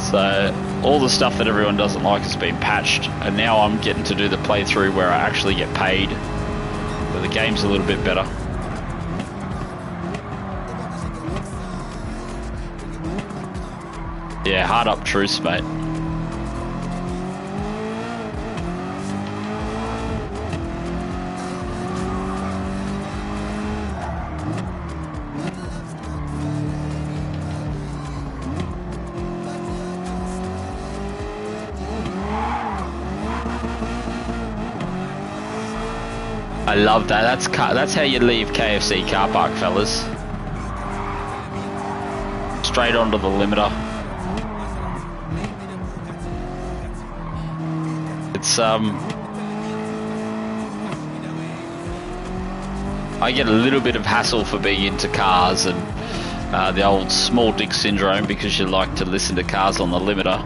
So all the stuff that everyone doesn't like has been patched, and now I'm getting to do the playthrough where I actually get paid, but the game's a little bit better. Yeah, hard up truths, mate. I love that. That's how you leave KFC car park, fellas. Straight onto the limiter. It's I get a little bit of hassle for being into cars and the old small dick syndrome, because you like to listen to cars on the limiter.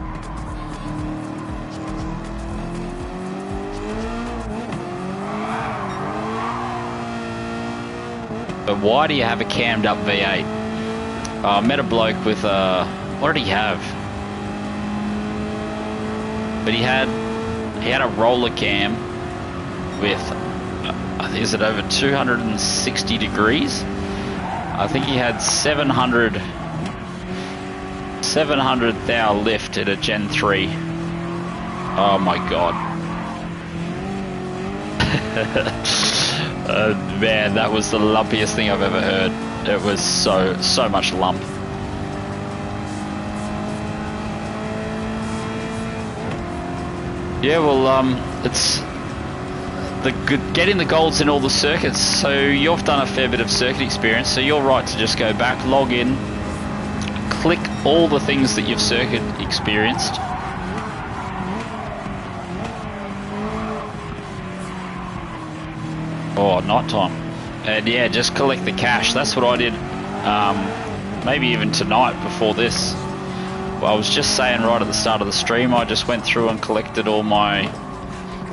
But why do you have a cammed up V8? I met a bloke with what did he have? But he had a roller cam with, I think, is it over 260 degrees? I think he had 700 thou lift at a Gen 3. Oh my god. Man, that was the lumpiest thing I've ever heard. It was so much lump. Yeah, well, it's getting the golds in all the circuits. So you've done a fair bit of circuit experience, so you're right to just go back, log in, click all the things that you've circuit experienced. Oh, night time. And yeah, just collect the cash. That's what I did. Maybe even tonight before this. Well, I was just saying right at the start of the stream, I just went through and collected all my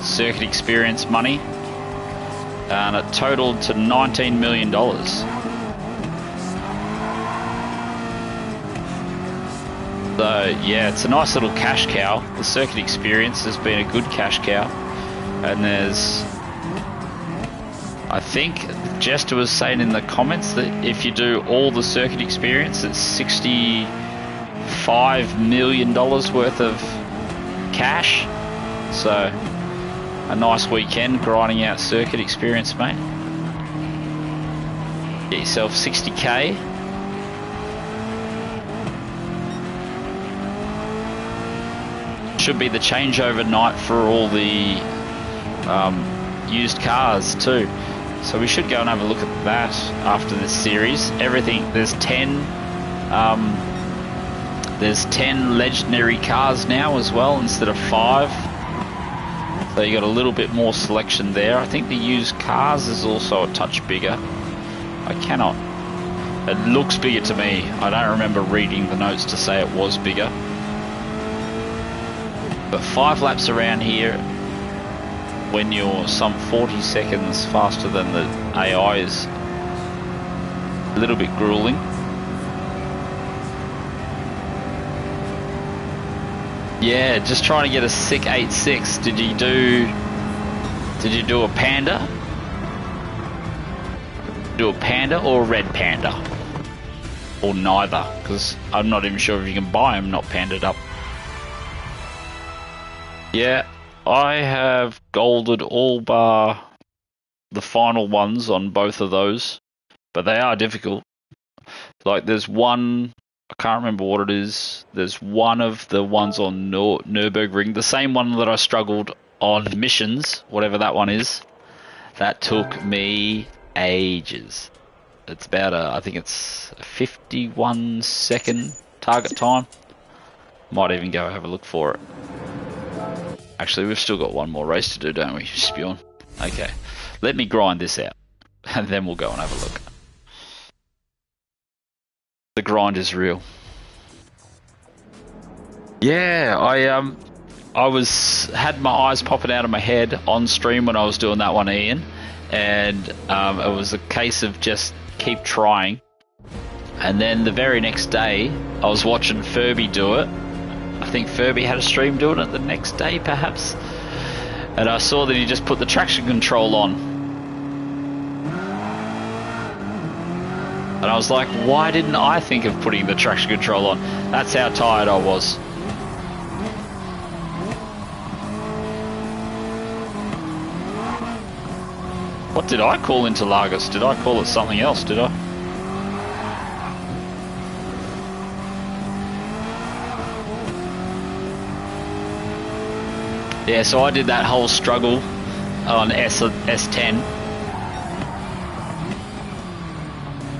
circuit experience money, and it totaled to $19 million. So yeah, it's a nice little cash cow. The circuit experience has been a good cash cow, and there's, I think Jester was saying in the comments that if you do all the circuit experience, it's $65 million worth of cash. So a nice weekend grinding out circuit experience, mate. Get yourself 60k. Should be the changeover night for all the used cars too. So we should go and have a look at that after this series. Everything, there's 10 legendary cars now as well instead of 5. So you got a little bit more selection there. I think the used cars is also a touch bigger. I cannot. It looks bigger to me. I don't remember reading the notes to say it was bigger. But 5 laps around here, when you're some 40 seconds faster than the AI, is a little bit grueling. Yeah, just trying to get a sick 8.6. Did you do a Panda? Do a Panda or a red Panda? Or neither? Because I'm not even sure if you can buy them not pandaed up. Yeah, I have golded all bar the final ones on both of those, but they are difficult. Like there's one, I can't remember what it is. There's one of the ones on Nürburgring, the same one that I struggled on missions, whatever that one is. That took me ages. It's about I think it's a 51-second target time. Might even go have a look for it. Actually, we've still got one more race to do, don't we, Spion? Okay, let me grind this out, and then we'll go and have a look. The grind is real. Yeah, I had my eyes popping out of my head on stream when I was doing that one, Ian, and it was a case of just keep trying. And then the very next day, I was watching Furby do it. I think Furby had a stream doing it the next day, perhaps. And I saw that he just put the traction control on. And I was like, why didn't I think of putting the traction control on? That's how tired I was. What did I call Interlagos? Did I call it something else, did I? Yeah, so I did that whole struggle on S10.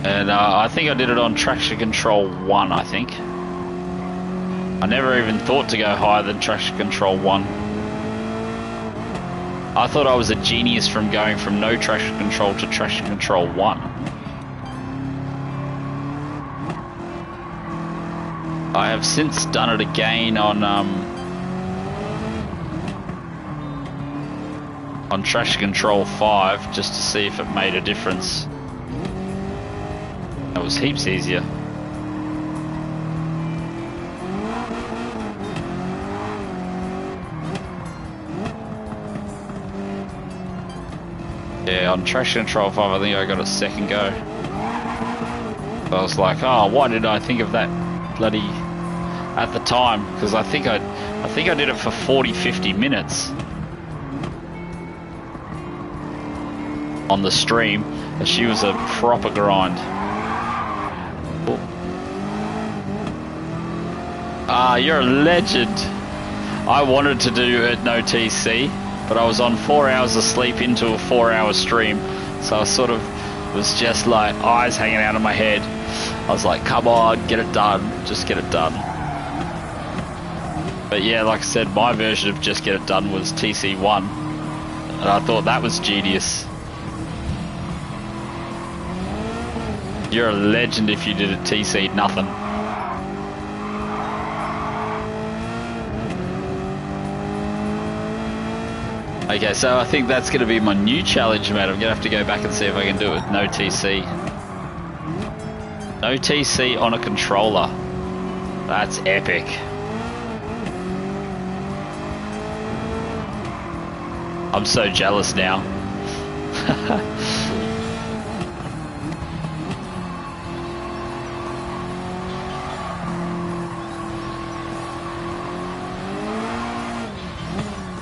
And I think I did it on traction control 1, I think. I never even thought to go higher than traction control 1. I thought I was a genius from going from no traction control to traction control 1. I have since done it again on traction control 5 just to see if it made a difference. It was heaps easier. Yeah, on traction control 5 I think I got a second go. So I was like, oh, why did I think of that bloody at the time? Because I think I did it for 40-50 minutes on the stream, and she was a proper grind. Ah, you're a legend. I wanted to do it no TC, but I was on 4 hours of sleep into a 4-hour stream, so I sort of was just like eyes hanging out of my head. I was like, come on, get it done, just get it done. But yeah, like I said, my version of just get it done was TC1, and I thought that was genius. You're a legend if you did a TC nothing. Okay, so I think that's going to be my new challenge, mate. I'm going to have to go back and see if I can do it with no TC. No TC on a controller. That's epic. I'm so jealous now.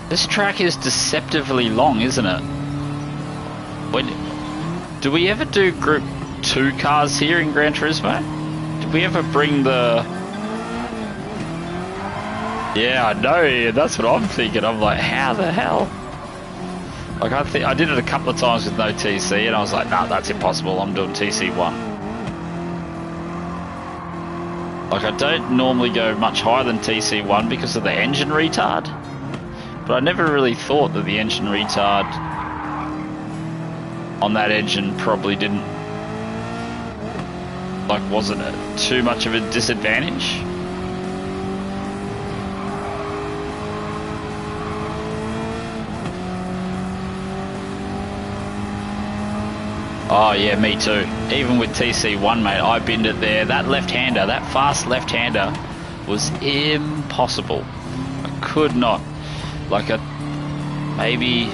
This track is deceptively long, isn't it? Do we ever do Group 2 cars here in Gran Turismo? Did we ever bring the... Yeah, I know, that's what I'm thinking. I'm like, how the hell? Like, I did it a couple of times with no TC, and I was like, nah, that's impossible. I'm doing TC1. Like, I don't normally go much higher than TC1 because of the engine retard. But I never really thought that the engine retard on that engine probably didn't, like, wasn't it too much of a disadvantage? Oh yeah, me too. Even with TC1, mate, I binned it there. That left-hander, that fast left-hander was impossible. I could not. Like maybe...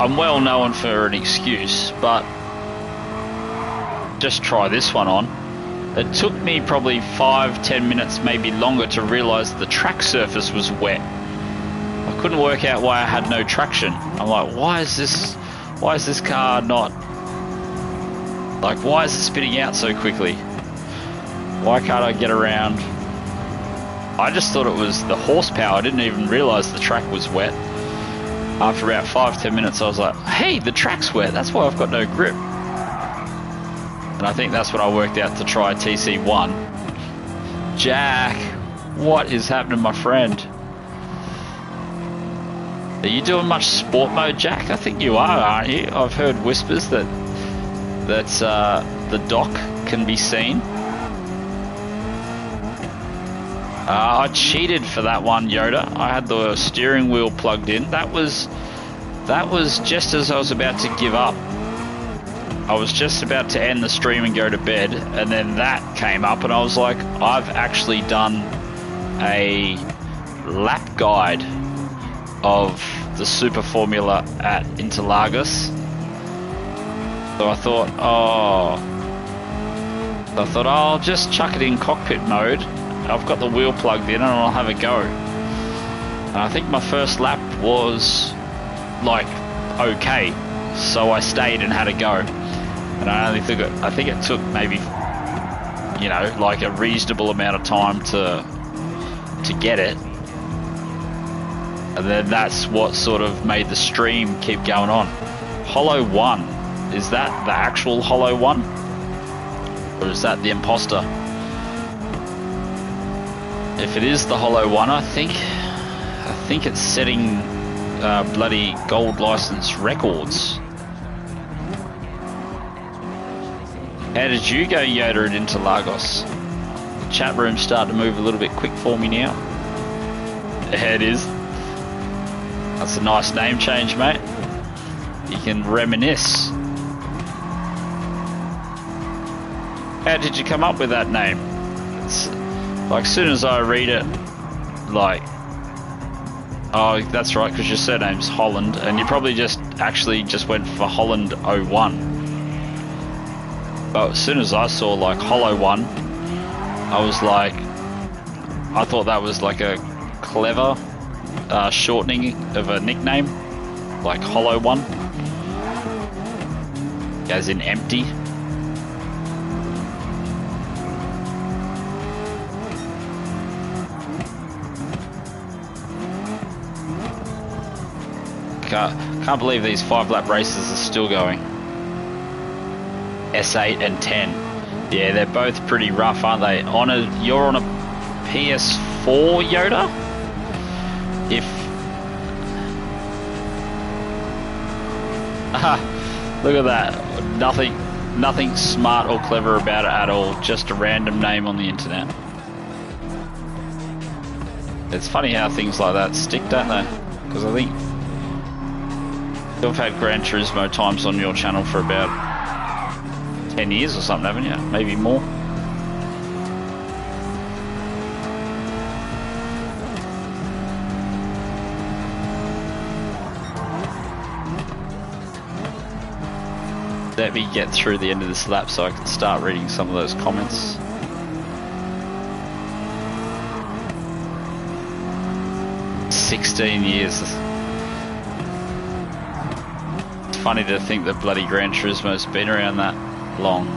I'm well known for an excuse, but just try this one on. It took me probably 5-10 minutes, maybe longer, to realise the track surface was wet. I couldn't work out why I had no traction. I'm like, why is this car not, like, why is it spitting out so quickly? Why can't I get around? I just thought it was the horsepower. I didn't even realise the track was wet. After about 5-10 minutes, I was like, hey, the track's wet. That's why I've got no grip. And I think that's when I worked out to try TC1. Jack, what is happening, my friend? Are you doing much sport mode, Jack? I think you are, aren't you? I've heard whispers that the dock can be seen. I cheated for that one, Yoda. I had the steering wheel plugged in. That was just as I was about to give up. I was just about to end the stream and go to bed, and then that came up, and I was like, I've actually done a lap guide of the Super Formula at Interlagos. So I thought, I'll just chuck it in cockpit mode. I've got the wheel plugged in and I'll have a go. And I think my first lap was like okay, so I stayed and had a go. And I think it took maybe, you know, like a reasonable amount of time to get it. And then that's what sort of made the stream keep going on. Hollow 1, is that the actual Hollow 1? Or is that the imposter? If it is the Hollow 1, I think it's setting bloody gold license records. How did you go, Yoda, at Interlagos? The chat room's starting to move a little bit quick for me now. Yeah, it is. That's a nice name change, mate. You can reminisce. How did you come up with that name? It's like, as soon as I read it, like, oh, that's right, because your surname's Holland, and you probably just went for Holland 01. But as soon as I saw like Hollow 1, I was like, I thought that was like a clever shortening of a nickname, like Hollow 1, as in empty. Can't believe these 5-lap races are still going. S8 and 10. Yeah, they're both pretty rough, aren't they? You're on a PS4, Yoda? Look at that. Nothing smart or clever about it at all. Just a random name on the internet. It's funny how things like that stick, don't they? Because I think you've had Gran Turismo times on your channel for about 10 years or something, haven't you? Maybe more. Let me get through the end of this lap so I can start reading some of those comments. "16 years. It's funny to think that bloody Gran Turismo's been around that long.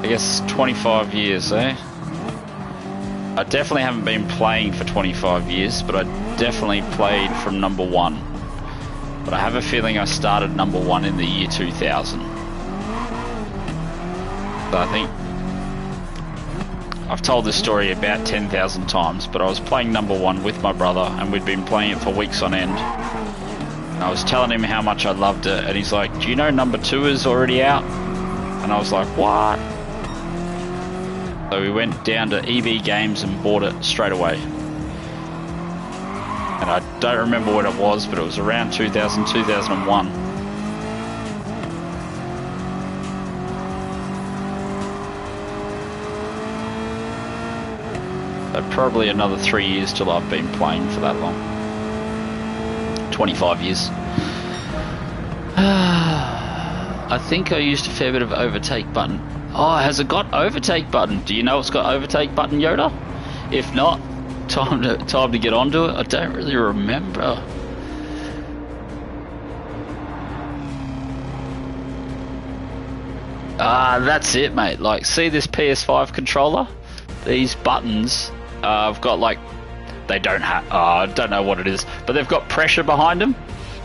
I guess 25 years, eh? I definitely haven't been playing for 25 years, but I definitely played from number 1. But I have a feeling I started number 1 in the year 2000. So I think I've told this story about 10,000 times, but I was playing number 1 with my brother, and we'd been playing it for weeks on end. And I was telling him how much I loved it, and he's like, "Do you know number 2 is already out?" And I was like, "What?" So we went down to EB Games and bought it straight away. And I don't remember what it was, but it was around 2000, 2001. So probably another 3 years till I've been playing for that long. 25 years. I think I used a fair bit of overtake button. Oh, has it got overtake button? Do you know it's got overtake button, Yoda? If not, time to get onto it. I don't really remember. That's it, mate. Like, see this PS5 controller? These buttons, I've got like, they don't have, I don't know what it is, but they've got pressure behind them.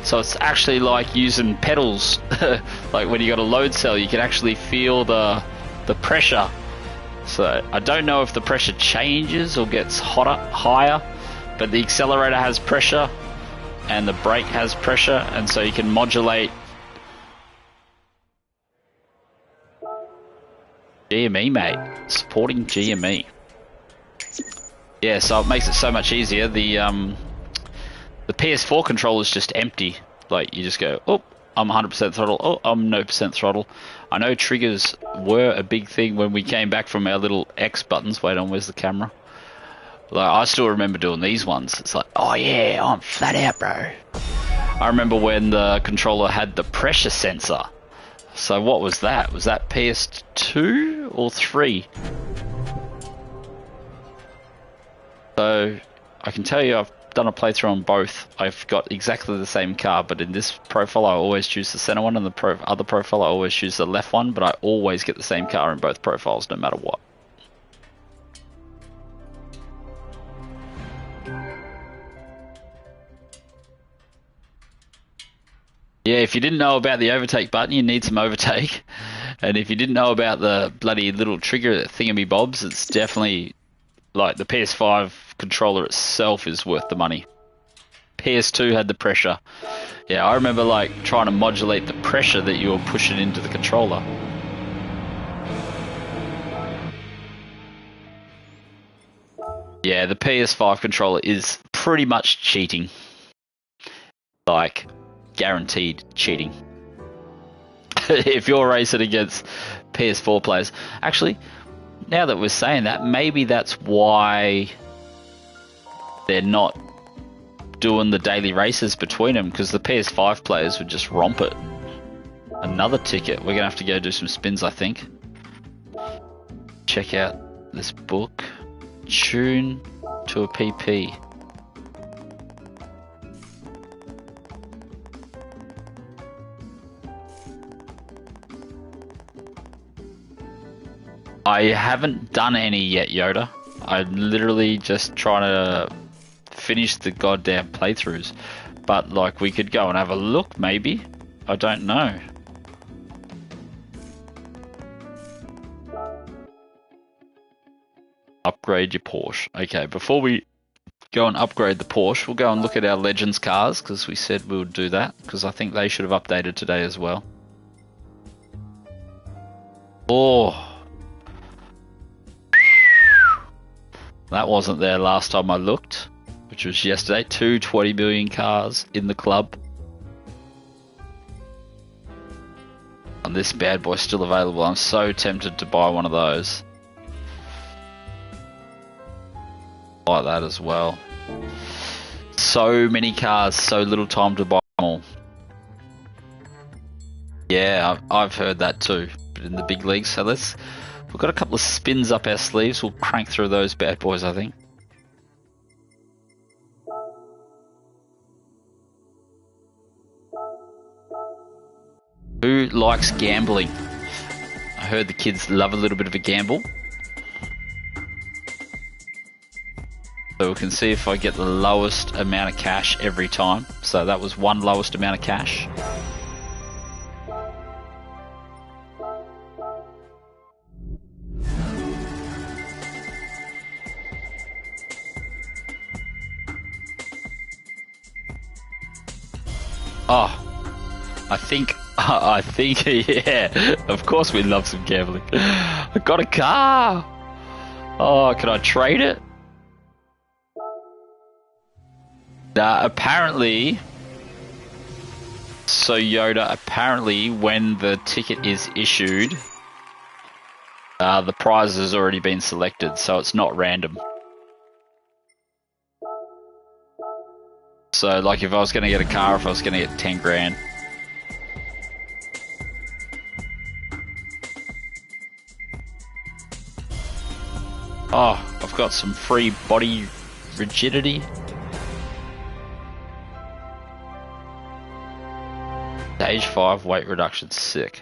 So it's actually like using pedals. Like when you got a load cell, you can actually feel the pressure. So I don't know if the pressure changes or gets higher, but the accelerator has pressure and the brake has pressure, and so you can modulate. GME, mate. Supporting GME. Yeah, so it makes it so much easier. The PS4 controller is just empty. Like, you just go, oh, I'm 100% throttle. Oh, I'm no percent throttle. I know triggers were a big thing when we came back from our little X buttons. Wait on, where's the camera? Like, I still remember doing these ones. It's like, oh yeah, I'm flat out, bro. I remember when the controller had the pressure sensor. So what was that? Was that PS2 or 3? So I can tell you I've done a playthrough on both. I've got exactly the same car, but in this profile I always choose the center one, and the other profile I always choose the left one, but I always get the same car in both profiles no matter what. Yeah, if you didn't know about the overtake button, you need some overtake. And if you didn't know about the bloody little trigger thingamybobs, it's definitely, like, the PS5 controller itself is worth the money. PS2 had the pressure. Yeah, I remember, like, trying to modulate the pressure that you were pushing into the controller. Yeah, the PS5 controller is pretty much cheating. Like, guaranteed cheating. If you're racing against PS4 players. Actually, now that we're saying that, maybe that's why they're not doing the daily races between them, because the PS5 players would just romp it. Another ticket. We're gonna have to go do some spins, I think. Check out this book. Tune to a PP. I haven't done any yet, Yoda. I'm literally just trying to finish the goddamn playthroughs. But, like, we could go and have a look, maybe. I don't know. Upgrade your Porsche. Okay, before we go and upgrade the Porsche, we'll go and look at our Legends cars, because we said we would do that, because I think they should have updated today as well. Oh, that wasn't there last time I looked, which was yesterday. 220 million cars in the club. And this bad boy's still available. I'm so tempted to buy one of those. Like that as well. So many cars, so little time to buy them all. Yeah, I've heard that too, but in the big leagues. So we've got a couple of spins up our sleeves. We'll crank through those bad boys, I think. Who likes gambling? I heard the kids love a little bit of a gamble. So we can see if I get the lowest amount of cash every time. So that was one lowest amount of cash. Oh, I think, yeah, of course we love some gambling. I got a car. Oh, can I trade it? Apparently, so Yoda, apparently when the ticket is issued, the prize has already been selected, so it's not random. So, like, if I was going to get a car, if I was going to get 10 grand. Oh, I've got some free body rigidity. Stage 5 weight reduction, sick.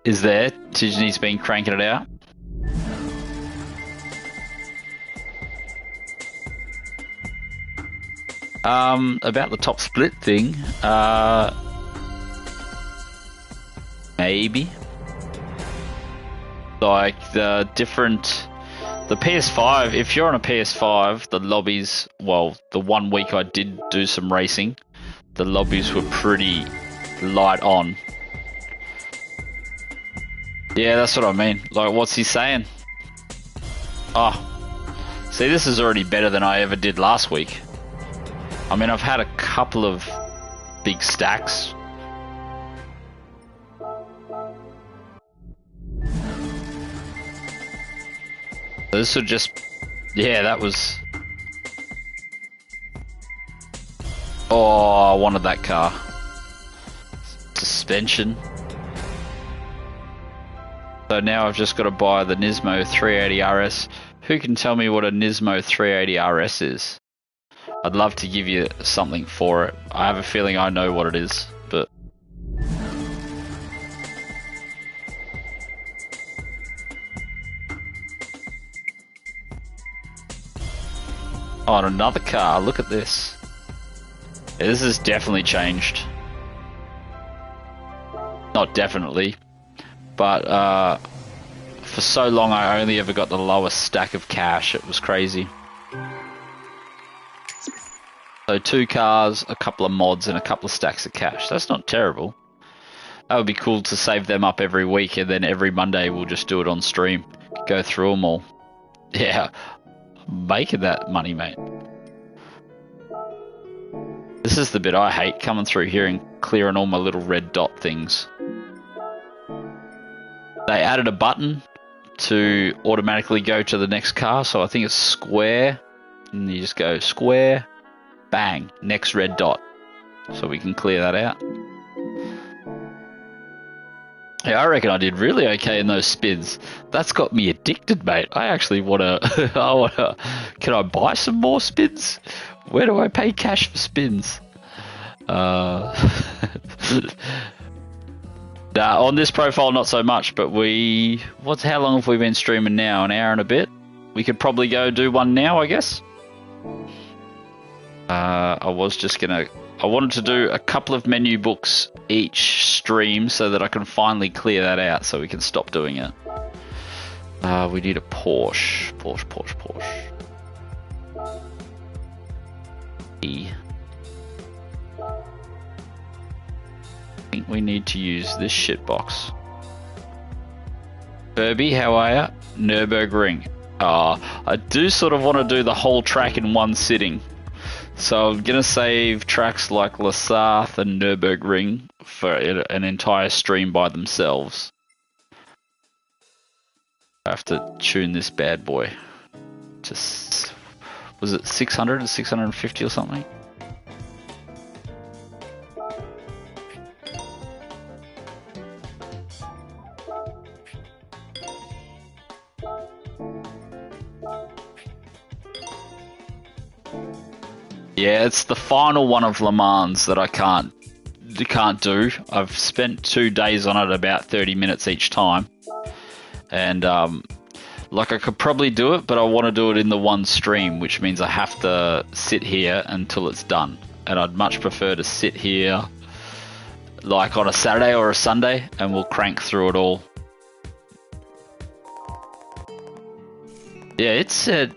Is there? Tijani's been cranking it out. About the top split thing, maybe. Like the PS5, if you're on a PS5, the lobbies, well, the 1 week I did do some racing, the lobbies were pretty light on. Yeah, that's what I mean. Like, what's he saying? Oh, see, this is already better than I ever did last week. I mean, I've had a couple of big stacks. This would just... Yeah, that was... Oh, I wanted that car. Suspension. So now I've just got to buy the Nismo 380 RS. Who can tell me what a Nismo 380 RS is? I'd love to give you something for it. I have a feeling I know what it is, but... Oh, and another car. Look at this. Yeah, this has definitely changed. Not definitely, but for so long I only ever got the lowest stack of cash. It was crazy. So 2 cars, a couple of mods, and a couple of stacks of cash. That's not terrible. That would be cool to save them up every week, and then every Monday we'll just do it on stream. Go through them all. Yeah, making that money, mate. This is the bit I hate, coming through here and clearing all my little red dot things. They added a button to automatically go to the next car, so I think it's square, and you just go square, bang, next red dot. So we can clear that out. Yeah, I reckon I did really okay in those spins. That's got me addicted, mate. I actually wanna, can I buy some more spins? Where do I pay cash for spins? Nah, on this profile, not so much, but how long have we been streaming now? An hour and a bit? We could probably go do one now, I guess. I wanted to do a couple of menu books each stream so that I can finally clear that out so we can stop doing it. We need a Porsche. Porsche. I think we need to use this shitbox. Burby, how are ya? Nürburgring. I do sort of want to do the whole track in one sitting. So I'm going to save tracks like Lasarth and Nürburgring for an entire stream by themselves. I have to tune this bad boy. Just, was it 600 or 650 or something? Yeah, it's the final one of Le Mans that I can't do. I've spent 2 days on it, about 30 minutes each time. And like I could probably do it, but I want to do it in the one stream, which means I have to sit here until it's done. And I'd much prefer to sit here like on a Saturday or a Sunday, and we'll crank through it all. Yeah, it said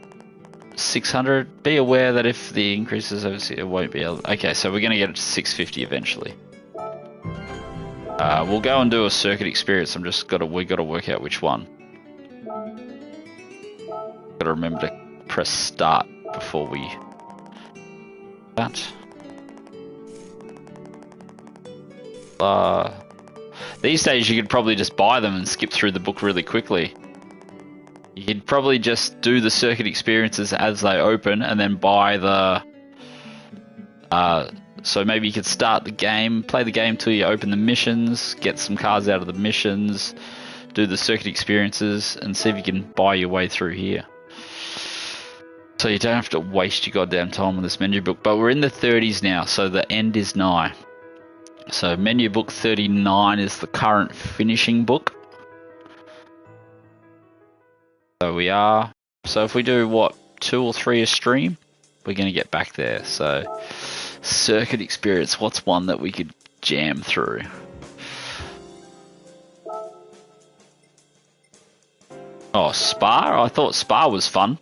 600. Be aware that if the increases over, it won't be able. Okay, so we're going to get it to 650 eventually. We'll go and do a circuit experience. We got to work out which one. Got to remember to press start before we. That. These days you could probably just buy them and skip through the book really quickly. You could probably just do the circuit experiences as they open and then buy the... so maybe you could start the game, play the game till you open the missions, get some cars out of the missions, do the circuit experiences, and see if you can buy your way through here. So you don't have to waste your goddamn time on this menu book. But we're in the 30s now, so the end is nigh. So menu book 39 is the current finishing book. So we are. So if we do what, 2 or 3 a stream, we're going to get back there. So circuit experience, what's one that we could jam through? Oh, Spa? I thought Spa was fun.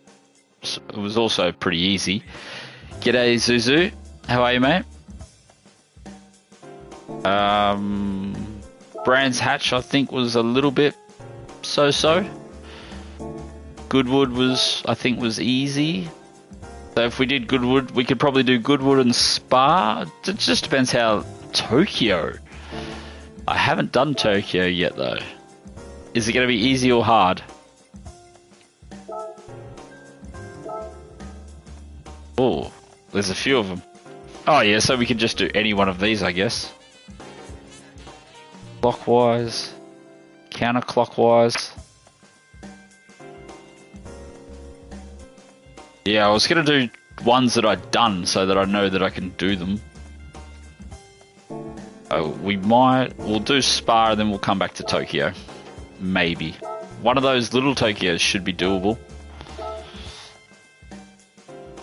It was also pretty easy. G'day Zuzu, how are you, mate? Brands Hatch I think was a little bit so-so. Goodwood I think was easy. So if we did Goodwood, we could probably do Goodwood and Spa. It just depends how. Tokyo. I haven't done Tokyo yet though. Is it going to be easy or hard? Oh, there's a few of them. Oh yeah, so we could just do any one of these, I guess. Clockwise, counterclockwise. Yeah, I was gonna do ones that I'd done so that I know that I can do them. We'll do Spa and then we'll come back to Tokyo. Maybe. One of those little Tokyos should be doable.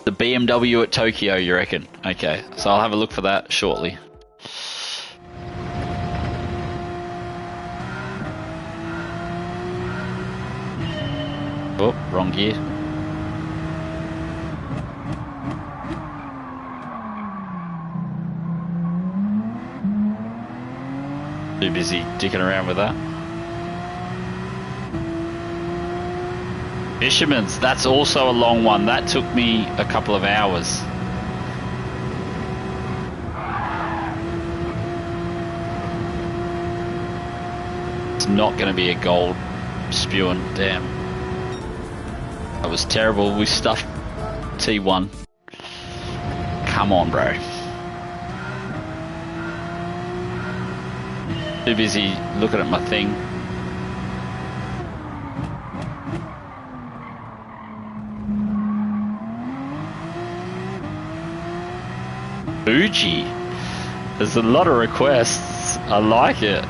The BMW at Tokyo, you reckon? Okay, so I'll have a look for that shortly. Oh, wrong gear. Too busy dicking around with that. Fisherman's, that's also a long one. That took me a couple of hours. It's not going to be a gold spewing. Damn. That was terrible. We stuffed T1. Come on, bro. Too busy looking at my thing. Fuji. There's a lot of requests. I like it.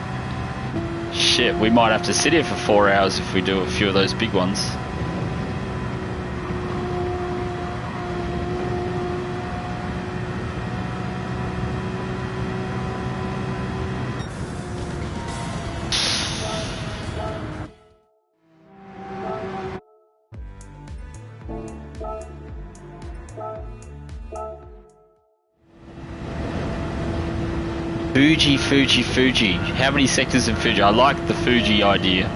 Shit, we might have to sit here for 4 hours if we do a few of those big ones. Fuji. How many sectors in Fuji? I like the Fuji idea.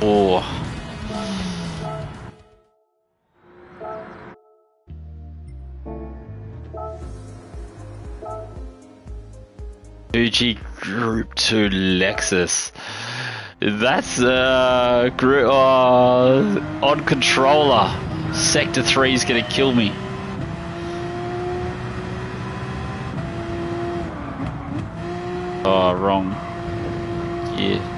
Oh. Fuji Group 2 Lexus. That's on controller. Sector 3 is gonna kill me. Oh, wrong. Yeah.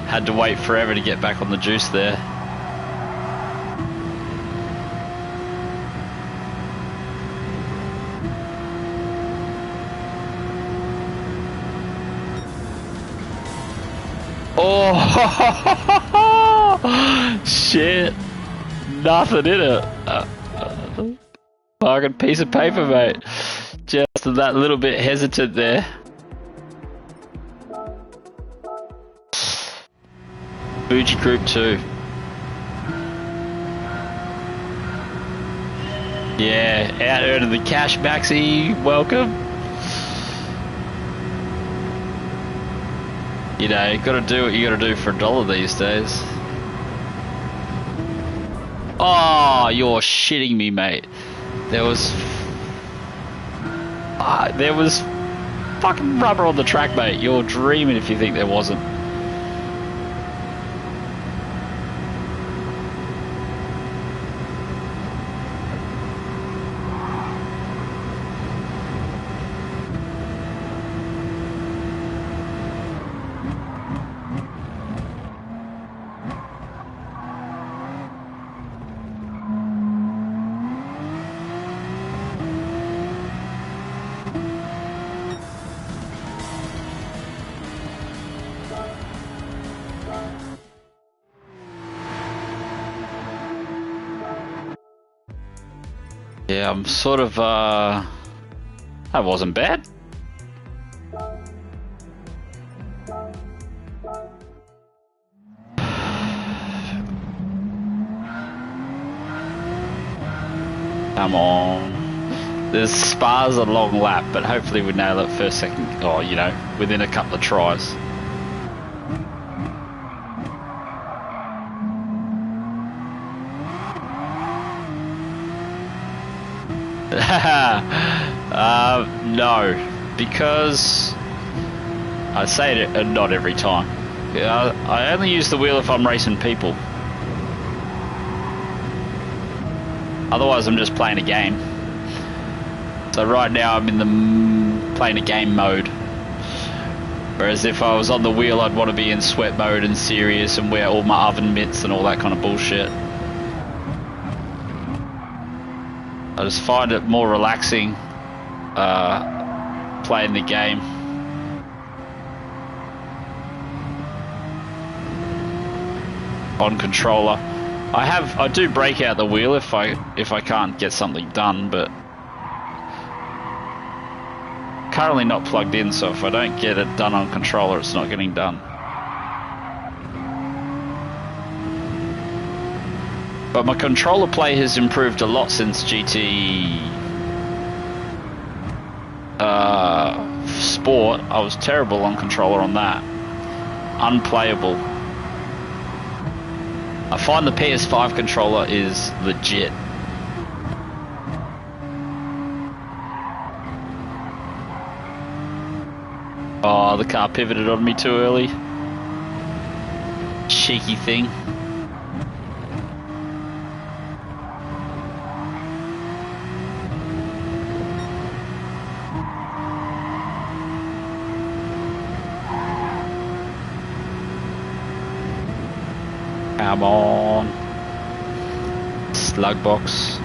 Had to wait forever to get back on the juice there. Oh, shit. Nothing in it. Fucking piece of paper, mate. Just that little bit hesitant there. Fuji Group 2. Yeah, out earning the cash, Maxi. Welcome. You know, you gotta do what you gotta do for $1 these days. Oh, you're shitting me, mate. There was fucking rubber on the track, mate. You're dreaming if you think there wasn't. Yeah, I'm sort of, that wasn't bad. Come on. This Spa's a long lap, but hopefully we nail it first, second, or, you know, within a couple of tries. No, because I say it not every time. I only use the wheel if I'm racing people. Otherwise, I'm just playing a game. So right now, I'm in the playing a game mode. Whereas if I was on the wheel, I'd want to be in sweat mode and serious and wear all my oven mitts and all that kind of bullshit. I just find it more relaxing playing the game. On controller. I do break out the wheel if I can't get something done, but currently not plugged in, so if I don't get it done on controller, it's not getting done. But my controller play has improved a lot since GT Sport. I was terrible on controller on that. Unplayable. I find the PS5 controller is legit. Oh, the car pivoted on me too early. Cheeky thing. Come on. Slug box.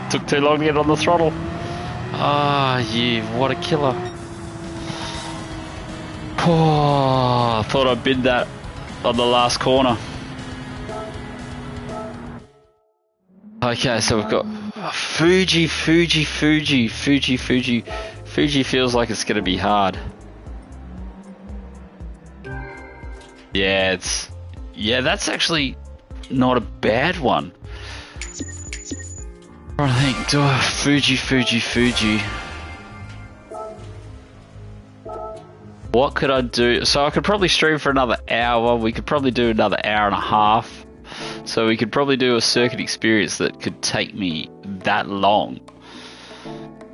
Took too long to get on the throttle. Yeah, what a killer. Oh, I thought I bid that on the last corner. Okay, so we've got Fuji. Fuji feels like it's going to be hard. Yeah, that's actually not a bad one. I think, do a Fuji. What could I do? So I could probably stream for another hour. We could probably do another hour and a half. So we could probably do a circuit experience that could take me that long.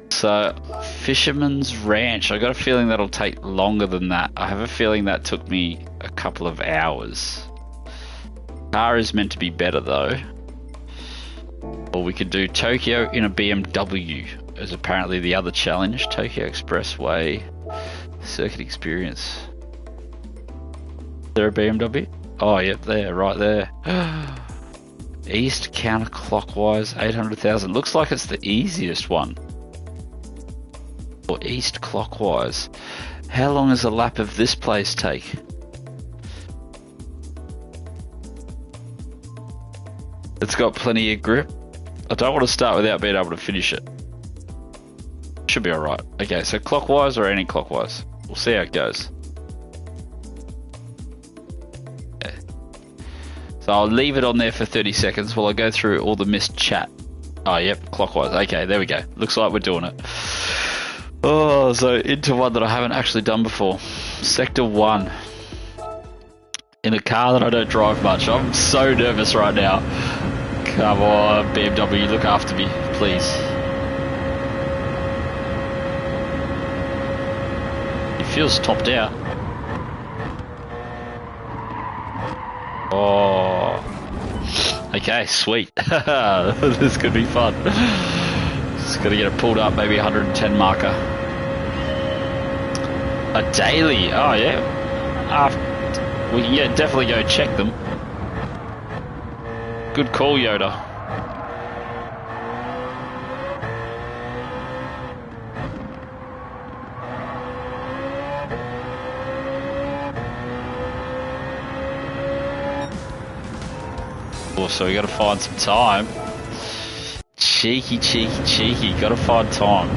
So, Fisherman's Ranch. I got a feeling that'll take longer than that. I have a feeling that took me a couple of hours. Car is meant to be better though. Or we could do Tokyo in a BMW, as apparently the other challenge. Tokyo Expressway circuit experience. Is there a BMW? Oh, yep, there, right there. East counterclockwise, 800,000. Looks like it's the easiest one. Or east clockwise. How long does a lap of this place take? It's got plenty of grip. I don't want to start without being able to finish it. Should be alright. Okay, so clockwise or anti-clockwise? We'll see how it goes. Okay. So I'll leave it on there for 30 seconds while I go through all the missed chat. Oh, yep, clockwise. Okay, there we go. Looks like we're doing it. Oh, so into one that I haven't actually done before. Sector 1. In a car that I don't drive much. I'm so nervous right now. Come on, BMW, look after me, please. It feels topped out. Oh. Okay, sweet. This could be fun. Just gotta get it pulled up, maybe 110 marker. A daily, oh yeah. We can definitely go check them. Good call, Yoda. Oh, so we gotta find some time. Cheeky. Gotta find time.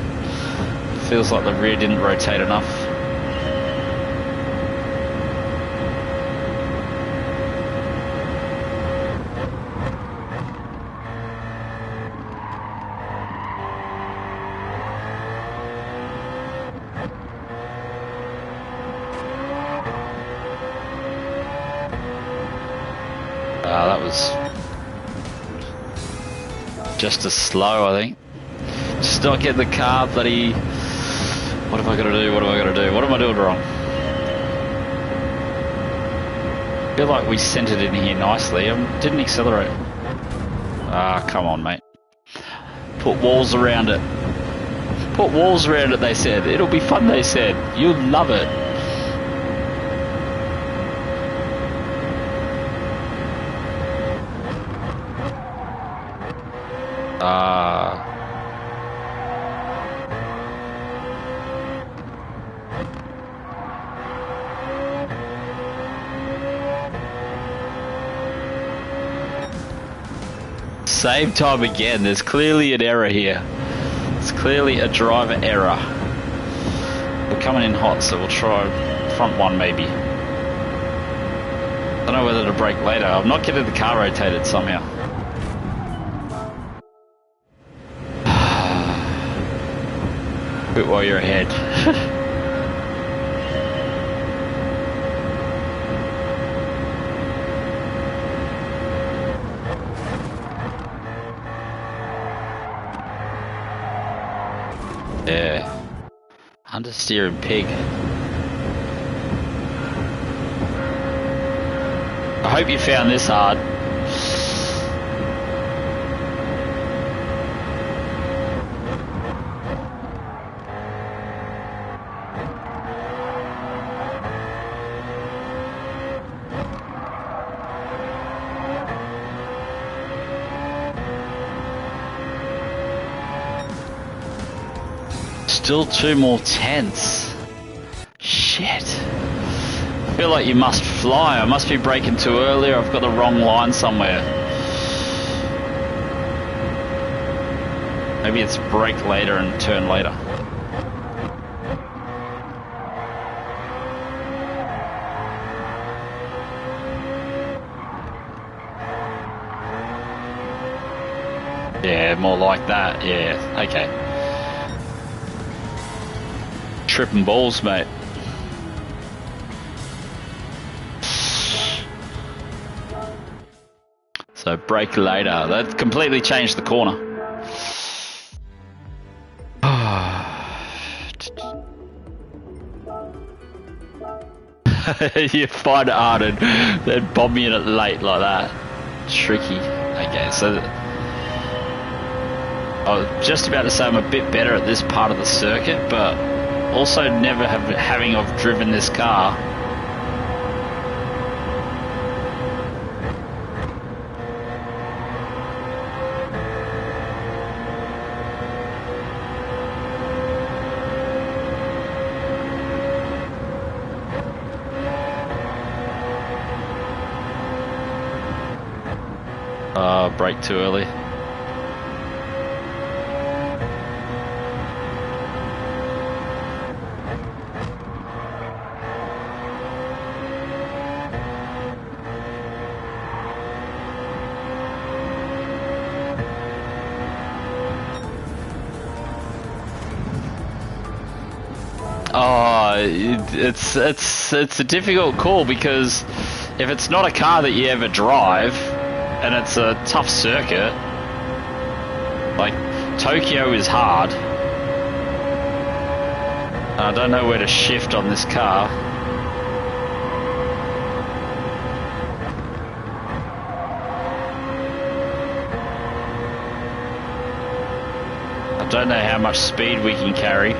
Feels like the rear didn't rotate enough. That was just as slow, I think. Just not getting the car bloody... What have I got to do? What am I doing wrong? I feel like we centered in here nicely. Didn't accelerate. Ah, come on, mate. Put walls around it. Put walls around it, they said. It'll be fun, they said. You'll love it. Same time again. There's clearly an error here. It's clearly a driver error. We're coming in hot, so we'll try front one maybe. I don't know whether to brake later. I'm not getting the car rotated somehow. Quit while you're ahead. Yeah. Understeering pig. I hope you found this hard. Still 2 more tenths. Shit. I feel like you must fly. I must be braking too early, or I've got the wrong line somewhere. Maybe it's brake later and turn later. Yeah, more like that. Yeah, okay. Tripping balls, mate. So brake later. That completely changed the corner. You find it hard and then bomb in it late like that. Tricky. Okay, so I was just about to say I'm a bit better at this part of the circuit, but also never having driven this car. Brake too early. It's a difficult call because if it's not a car that you ever drive and it's a tough circuit, like Tokyo is hard. I don't know where to shift on this car. I don't know how much speed we can carry.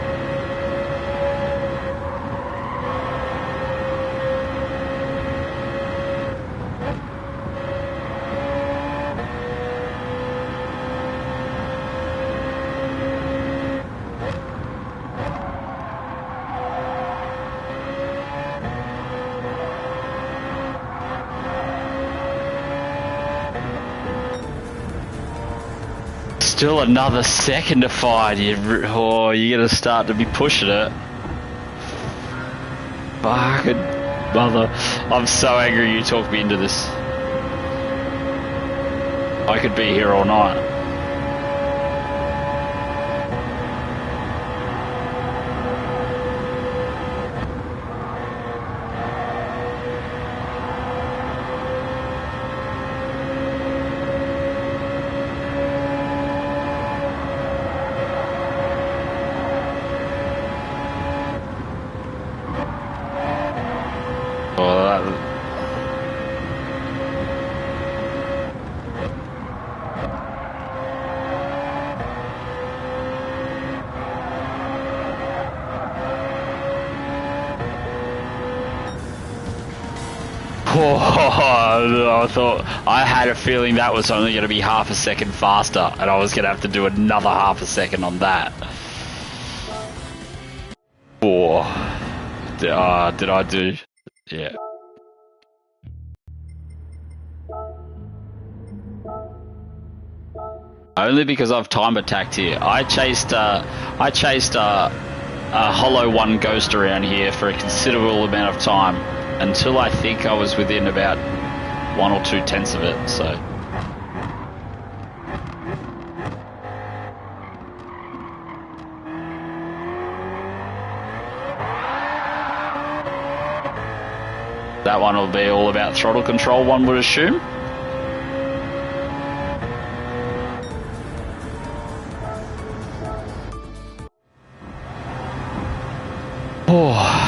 Still another second to find. You're gonna start to be pushing it. Fucking mother. I'm so angry you talked me into this. I could be here all night. I had a feeling that was only going to be half a second faster, and I was going to have to do another half a second on that. Did I do? Yeah. Only because I've time attacked here. I chased a Hollow 1 Ghost around here for a considerable amount of time until I think I was within about 1 or 2 tenths of it, so. That one will be all about throttle control, one would assume. Oh.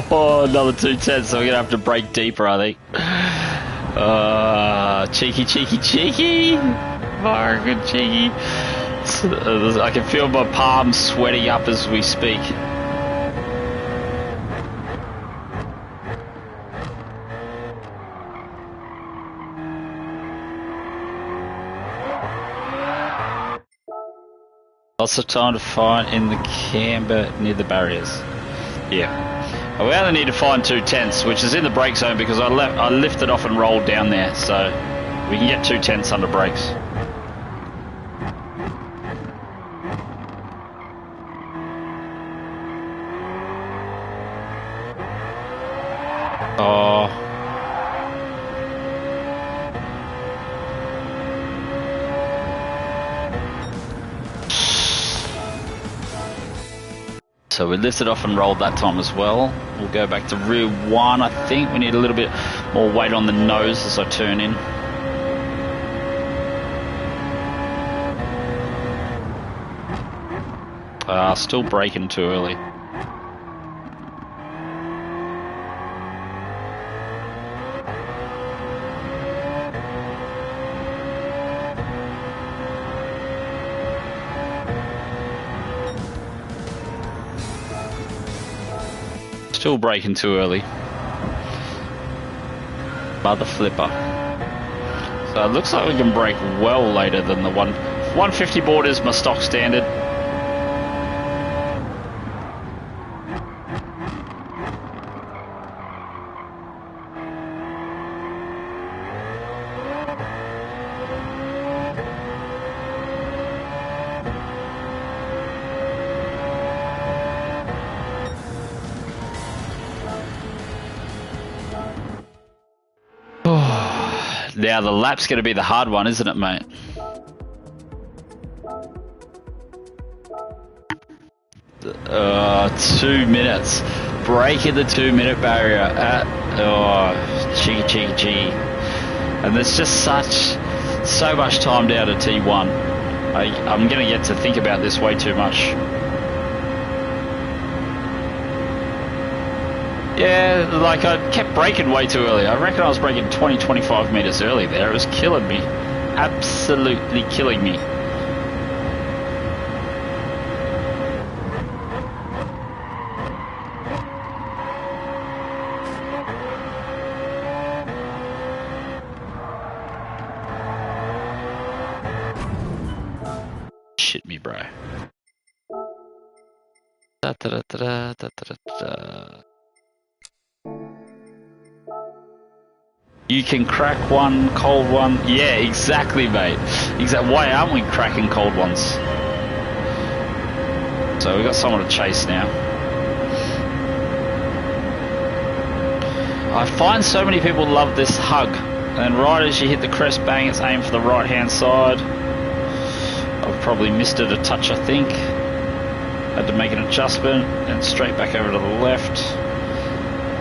Another 2 tenths, so we're gonna have to brake deeper, I think. Cheeky. Very good, cheeky. I can feel my palms sweating up as we speak. Lots of time to find in the camber near the barriers. Yeah. We only need to find 2 tents, which is in the brake zone because I lifted off and rolled down there, so we can get 2 tents under brakes. Oh. So we lifted off and rolled that time as well. We'll go back to rear 1, I think. We need a little bit more weight on the nose as I turn in. Still braking too early. Still braking too early. Mother flipper. So it looks like we can brake well later than the 150 board is my stock standard. Now the lap's going to be the hard one, isn't it, mate? Two minutes. Breaking the 2-minute barrier at gee. And there's just so much time down to T1. I'm going to get to think about this way too much. Yeah, like I kept braking way too early. I reckon I was braking 20-25 meters early there. It was killing me. Absolutely killing me. Shit me, bro. Da, da, da, da, da, da, da. You can crack one, cold one. Yeah, exactly, mate. Why aren't we cracking cold ones? So we've got someone to chase now. I find so many people love this hug. And right as you hit the crest, bang, it's aimed for the right-hand side. I've probably missed it a touch, I think. Had to make an adjustment and straight back over to the left.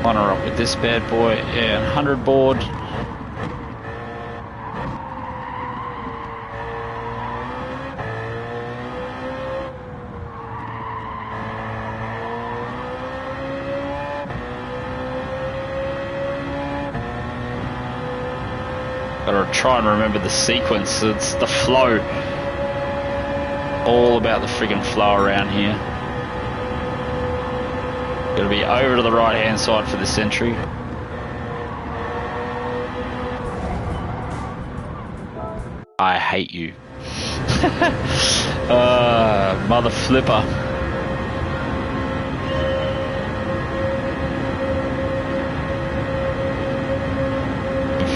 Line her up with this bad boy. Yeah, 100 board. Gotta try and remember the sequence. It's the flow. All about the friggin' flow around here. Gotta be over to the right hand side for this entry. I hate you. Mother flipper.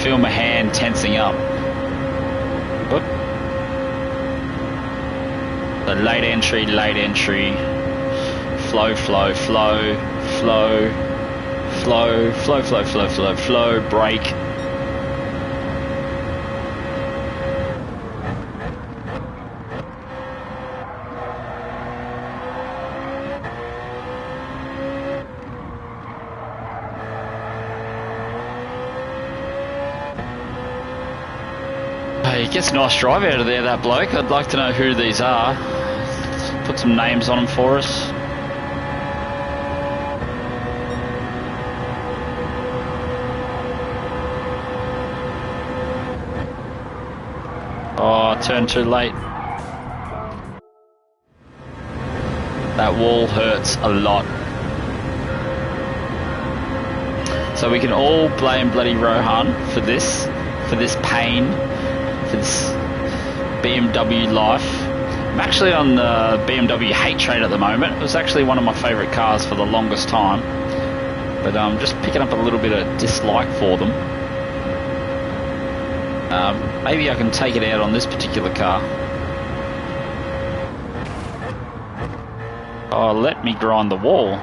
Feel my hand tensing up. Whoop. The late entry, flow, brake. He gets a nice drive out of there, that bloke. I'd like to know who these are. Put some names on them for us. Oh, I turned too late. That wall hurts a lot. So we can all blame bloody Rohan for this pain, for this BMW life. I'm actually on the BMW hate train at the moment. It was actually one of my favourite cars for the longest time. But I'm just picking up a little bit of dislike for them. Maybe I can take it out on this particular car. Oh, let me grind the wall.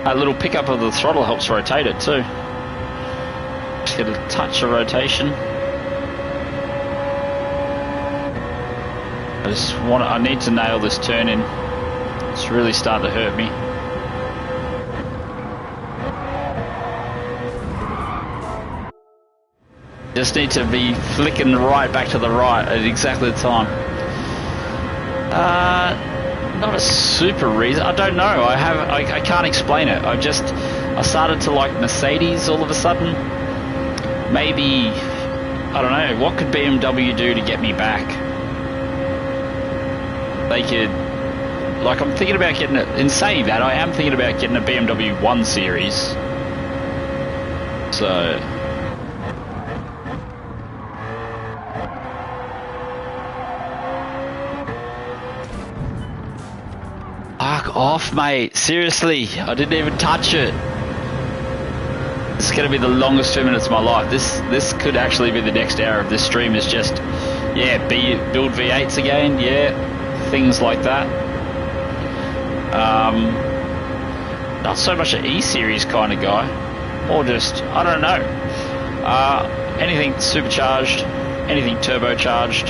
A little pickup of the throttle helps rotate it too. Just get a touch of rotation. I need to nail this turn in. It's really starting to hurt me. Just need to be flicking right back to the right at exactly the time. Not a super reason. I don't know. I can't explain it. I started to like Mercedes all of a sudden. Maybe, I don't know. What could BMW do to get me back? They could, like, I'm thinking about getting it. In saying that, I am thinking about getting a BMW 1 Series. So. Fuck off, mate. Seriously, I didn't even touch it. It's going to be the longest 2 minutes of my life. This could actually be the next hour of this stream. Is just, yeah, build V8s again, yeah, things like that. Not so much an E-Series kind of guy, or just, I don't know. Anything supercharged, anything turbocharged.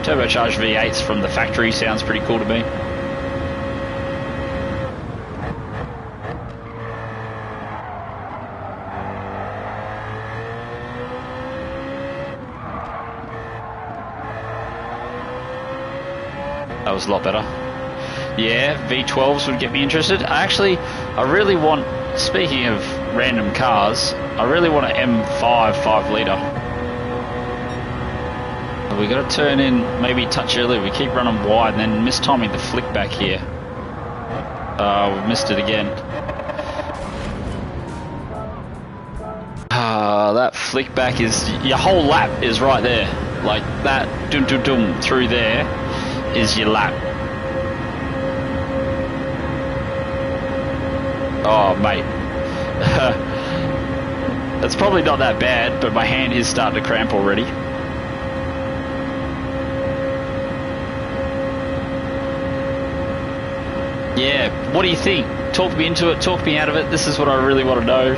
Turbocharged V8s from the factory sounds pretty cool to me. That was a lot better. Yeah, V12s would get me interested. I really want, speaking of random cars, I really want an M5 5-litre. We got to turn in, maybe touch earlier. We keep running wide and then mistiming the flick back here. We missed it again. That flick back is, your whole lap is right there. Like that, dum dum dum through there is your lap. Oh, mate. It's probably not that bad, but my hand is starting to cramp already. Yeah, what do you think? Talk me into it, talk me out of it. This is what I really want to know.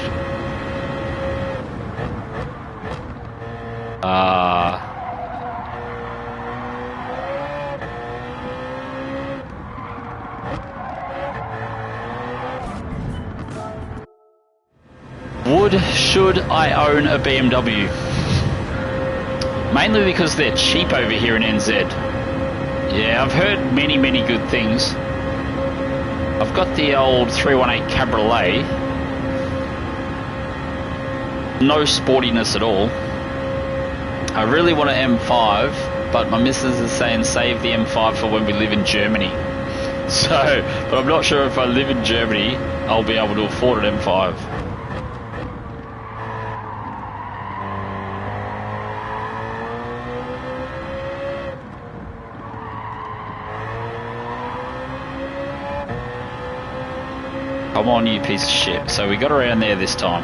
Should I own a BMW? Mainly because they're cheap over here in NZ. Yeah, I've heard many, many good things. I've got the old 318 Cabriolet. No sportiness at all. I really want an M5, but my missus is saying save the M5 for when we live in Germany. So, but I'm not sure if I live in Germany, I'll be able to afford an M5. Come on, you piece of shit. So we got around there this time.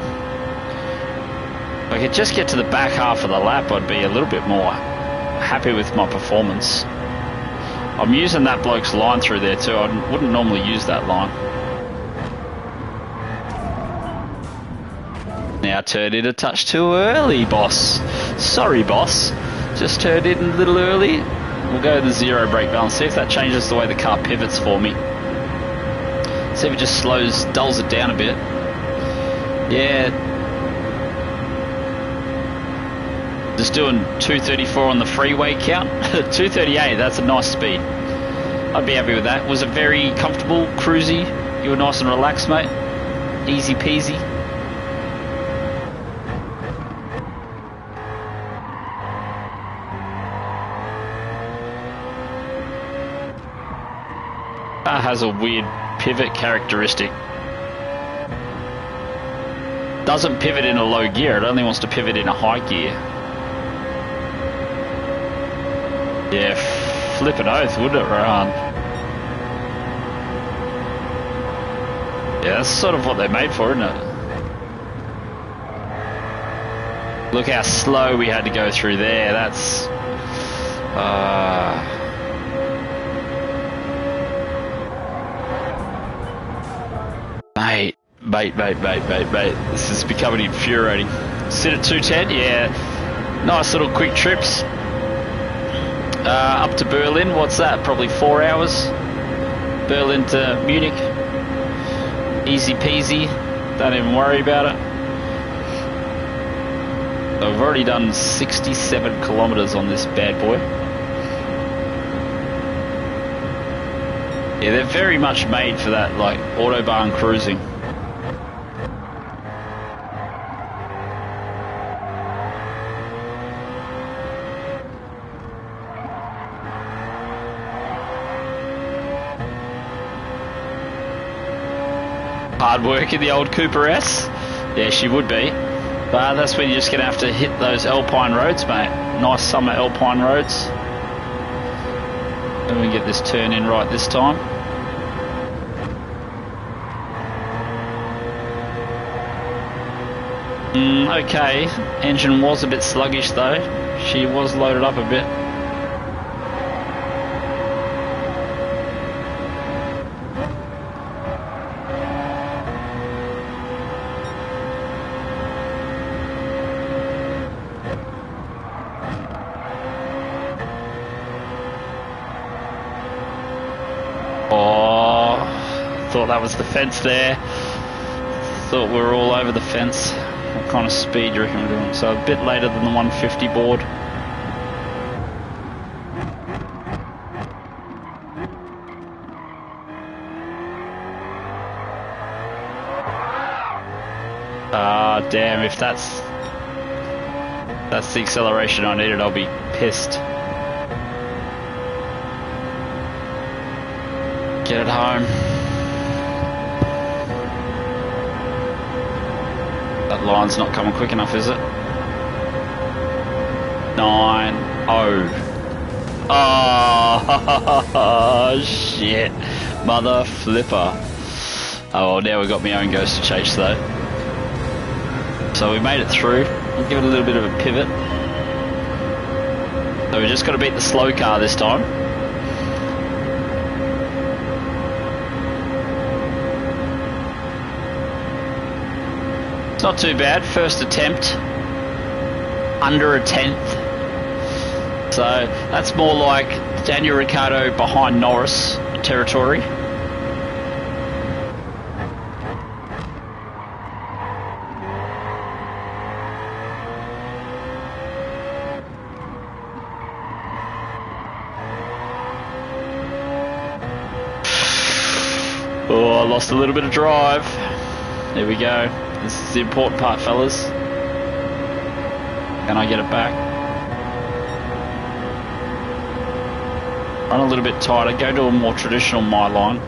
If I could just get to the back half of the lap, I'd be a little bit more happy with my performance. I'm using that bloke's line through there too. I wouldn't normally use that line. Now turned in a touch too early, boss. Sorry, boss. Just turned in a little early. We'll go to the zero brake balance, see if that changes the way the car pivots for me. See if it just dulls it down a bit. Yeah. Just doing 234 on the freeway count. 238, that's a nice speed. I'd be happy with that. Was it very comfortable, cruisy? You were nice and relaxed, mate? Easy peasy. That has a weird pivot characteristic. doesn't pivot in a low gear, it only wants to pivot in a high gear. Yeah, flippin' oath, wouldn't it, Rohan? Yeah, that's sort of what they're made for, isn't it? Look how slow we had to go through there. That's... Mate. This is becoming infuriating. Sit at 210, yeah. Nice little quick trips. Up to Berlin, what's that? Probably 4 hours. Berlin to Munich. Easy peasy. Don't even worry about it. I've already done 67 kilometers on this bad boy. Yeah, they're very much made for that, like, autobahn cruising. Hard work in the old Cooper S? Yeah, she would be. But that's when you're just going to have to hit those alpine roads, mate. Nice summer alpine roads. And we can get this turn in right this time. Okay, engine was a bit sluggish though. She was loaded up a bit. Oh, thought that was the fence there. Thought we were all over the fence. What kind of speed do you reckon we're doing? So a bit later than the 150 board. Ah, damn, if that's the acceleration I needed, I'll be pissed. Get it home. That line's not coming quick enough, is it? 9-0. Oh, shit. Mother flipper. Oh, well, now we've got my own ghost to chase, though. So we made it through. We'll give it a little bit of a pivot. So we just got to beat the slow car this time. It's not too bad. First attempt, under a 10th. So that's more like Daniel Ricciardo behind Norris territory. Oh, I lost a little bit of drive. There we go. This is the important part, fellas. Can I get it back? Run a little bit tighter. Go to a more traditional my line.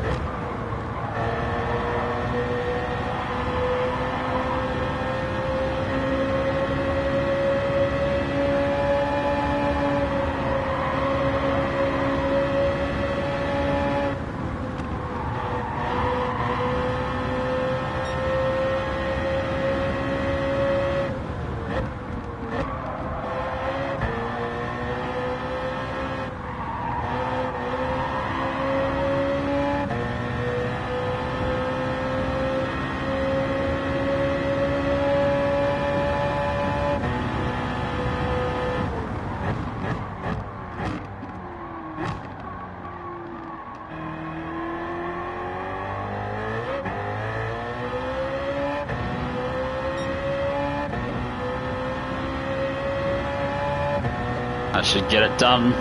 That should get it done.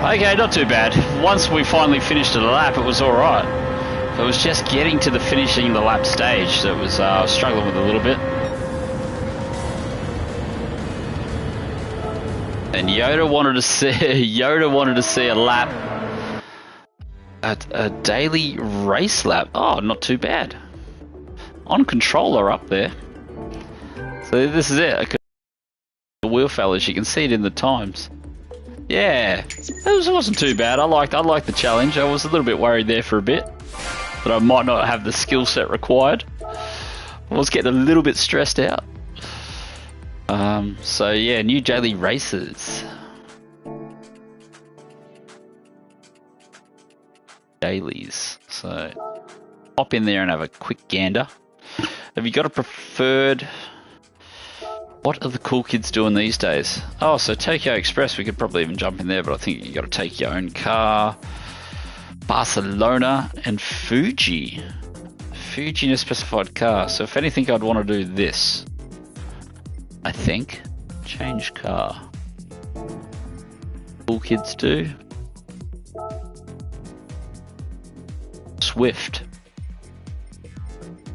Okay, not too bad. Once we finally finished the lap, it was alright. It was just getting to the finishing the lap stage that was struggling with a little bit. And Yoda wanted to see a lap A daily race lap. Oh, not too bad. On controller up there. So this is it. The wheel fellas, you can see it in the times. Yeah, it wasn't too bad. I liked the challenge. I was a little bit worried there for a bit that I might not have the skill set required. I was getting a little bit stressed out. So yeah, new daily races. Dailies. So pop in there and have a quick gander. Have you got a preferred? What are the cool kids doing these days? Oh, so Tokyo Express, we could probably even jump in there, but I think you got to take your own car. Barcelona and Fuji. Fuji in a specified car. So if anything, I'd want to do this. I think. Change car. Cool kids do. Swift.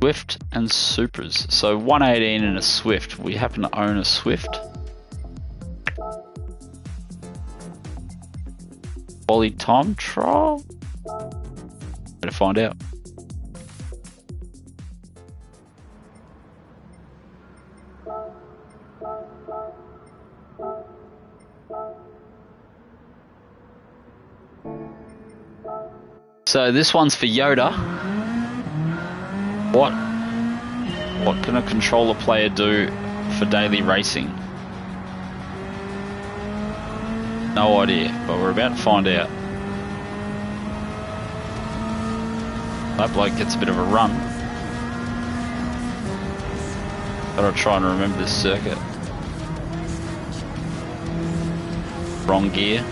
Swift and Supras. So 118 in a Swift. We happen to own a Swift. Wally time trial? Better find out. So this one's for Yoda. What can a controller player do for daily racing? No idea, but we're about to find out. That bloke gets a bit of a run. Gotta try and remember this circuit. Wrong gear.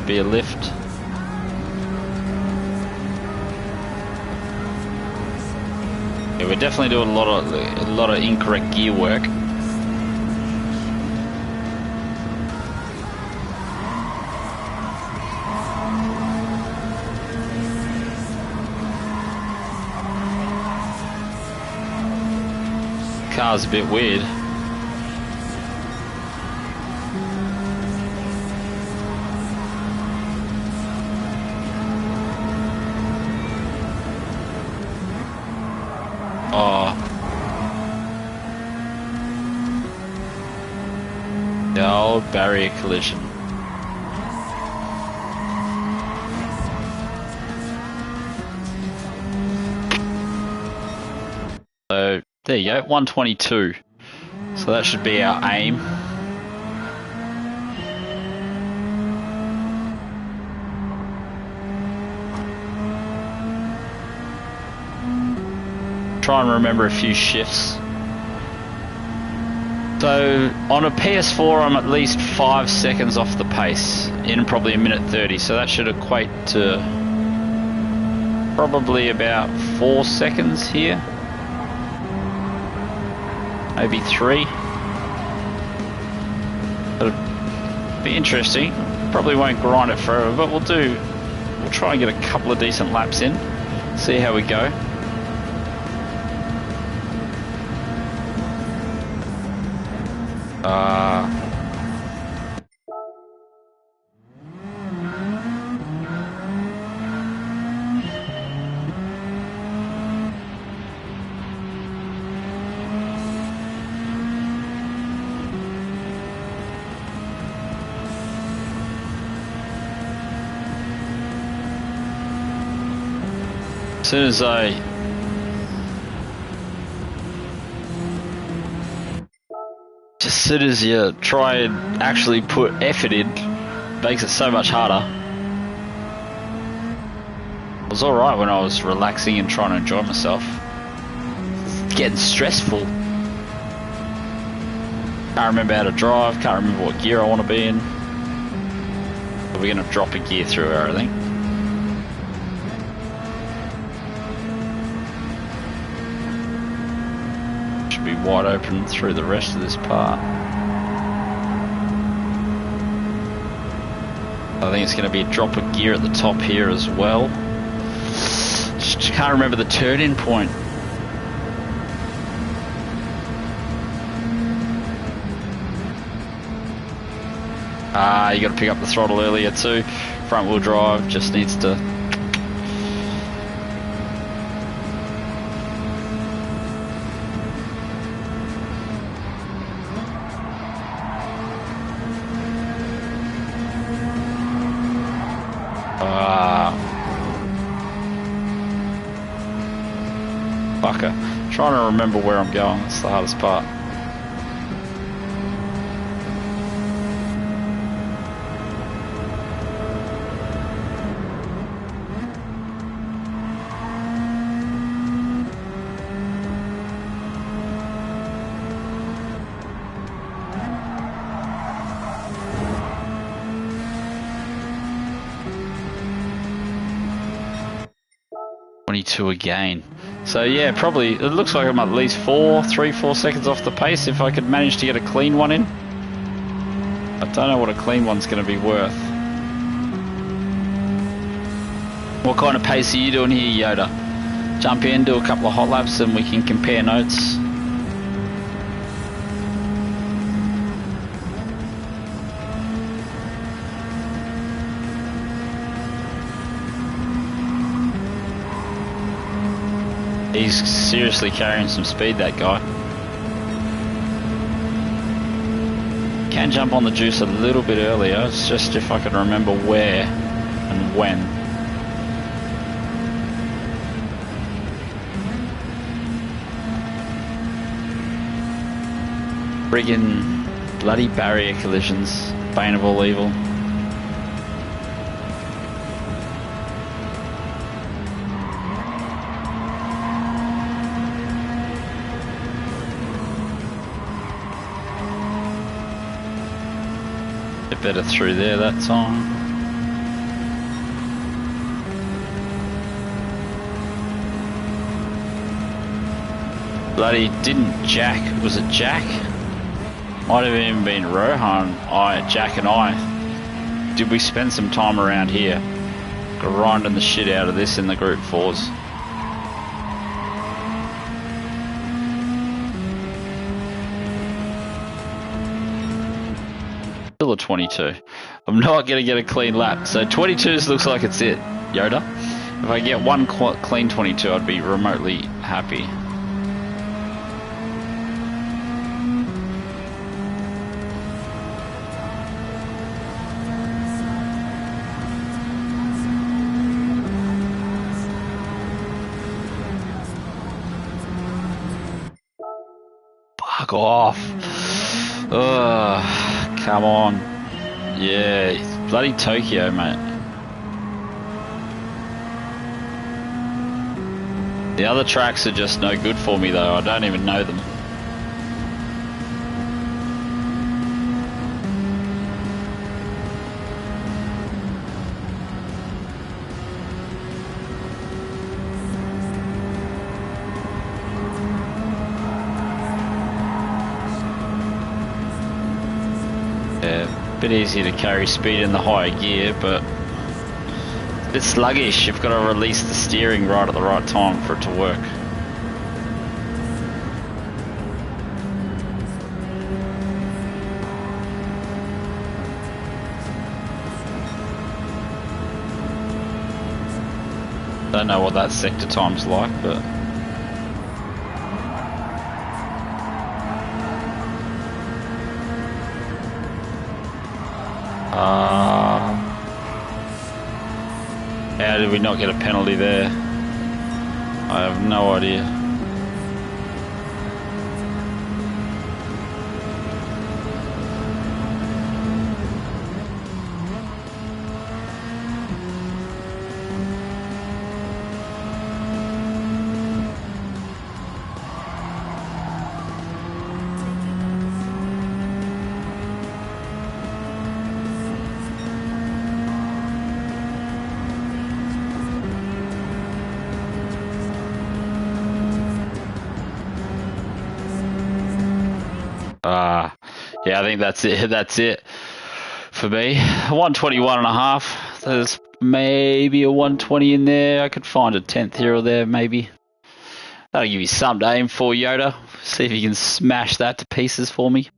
Be a lift. Yeah, we're definitely doing a lot of incorrect gear work. Car's a bit weird. The old barrier collision. So there you go, 122. So that should be our aim. Try and remember a few shifts. So on a PS4 I'm at least 5 seconds off the pace in probably a minute 30, so that should equate to probably about 4 seconds here, maybe 3. It'll be interesting. Probably won't grind it forever, but we'll try and get a couple of decent laps in, see how we go. As soon as you try and actually put effort in, it makes it so much harder. It was alright when I was relaxing and trying to enjoy myself. It's getting stressful. Can't remember how to drive, can't remember what gear I want to be in. But we're going to drop a gear through her, I think. Be wide open through the rest of this part. I think it's going to be a drop of gear at the top here as well. Just can't remember the turn-in point. You got to pick up the throttle earlier too. Front wheel drive just needs to. Fucker. Trying to remember where I'm going. That's the hardest part. Again. So yeah, probably it looks like I'm at least 3-4 seconds off the pace if I could manage to get a clean one in. I don't know what a clean one's going to be worth. What kind of pace are you doing here, Yoda? Jump in, do a couple of hot laps and we can compare notes. He's seriously carrying some speed, that guy. Can jump on the juice a little bit earlier. It's just if I can remember where and when. Friggin' bloody barrier collisions. Bane of all evil. Better through there that time. Bloody didn't Jack, was it Jack? Might have even been Rohan, Jack and I. Did we spend some time around here grinding the shit out of this in the Group 4s? Still a 22. I'm not going to get a clean lap. So 22s looks like it's it, Yoda. If I get one clean 22, I'd be remotely happy. Fuck off. Ugh. Come on. Yeah, bloody Tokyo, mate. The other tracks are just no good for me though, I don't even know them. Bit easier to carry speed in the higher gear, but a bit sluggish. You've got to release the steering right at the right time for it to work. Don't know what that sector time's like, but how did we not get a penalty there? I have no idea. Yeah, I think that's it. That's it. for me. 121.5. There's maybe a 120 in there. I could find a 10th here or there, maybe. That'll give you something to aim for, Yoda. See if you can smash that to pieces for me.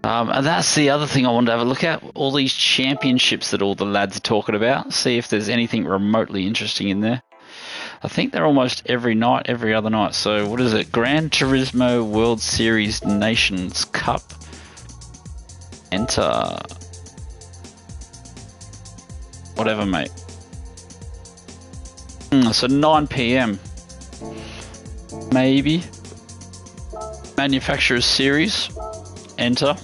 And that's the other thing I wanted to have a look at. All these championships that all the lads are talking about. See if there's anything remotely interesting in there. I think they're almost every night, every other night. So what is it? Gran Turismo World Series Nations Cup. Enter. Whatever, mate. So 9 PM. Maybe. Manufacturers Series. Enter.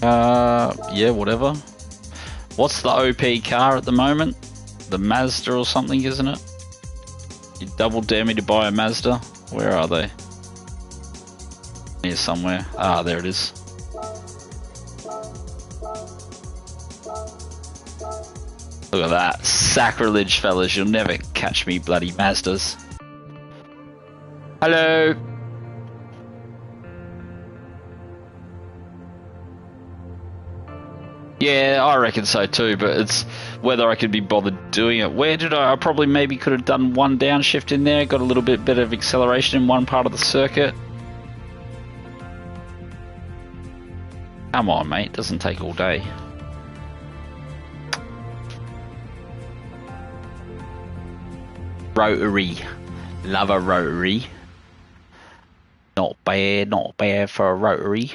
Yeah, whatever. What's the OP car at the moment? The Mazda or something, isn't it? You double dare me to buy a Mazda? Where are they? Here somewhere. Ah, there it is. Look at that. Sacrilege, fellas. You'll never catch me bloody Mazdas. Hello. Yeah, I reckon so too, but it's whether I could be bothered doing it. Where did I probably maybe could have done one downshift in there, got a little bit better of acceleration in one part of the circuit. Come on, mate, doesn't take all day. Rotary. Love a rotary. Not bad for a rotary.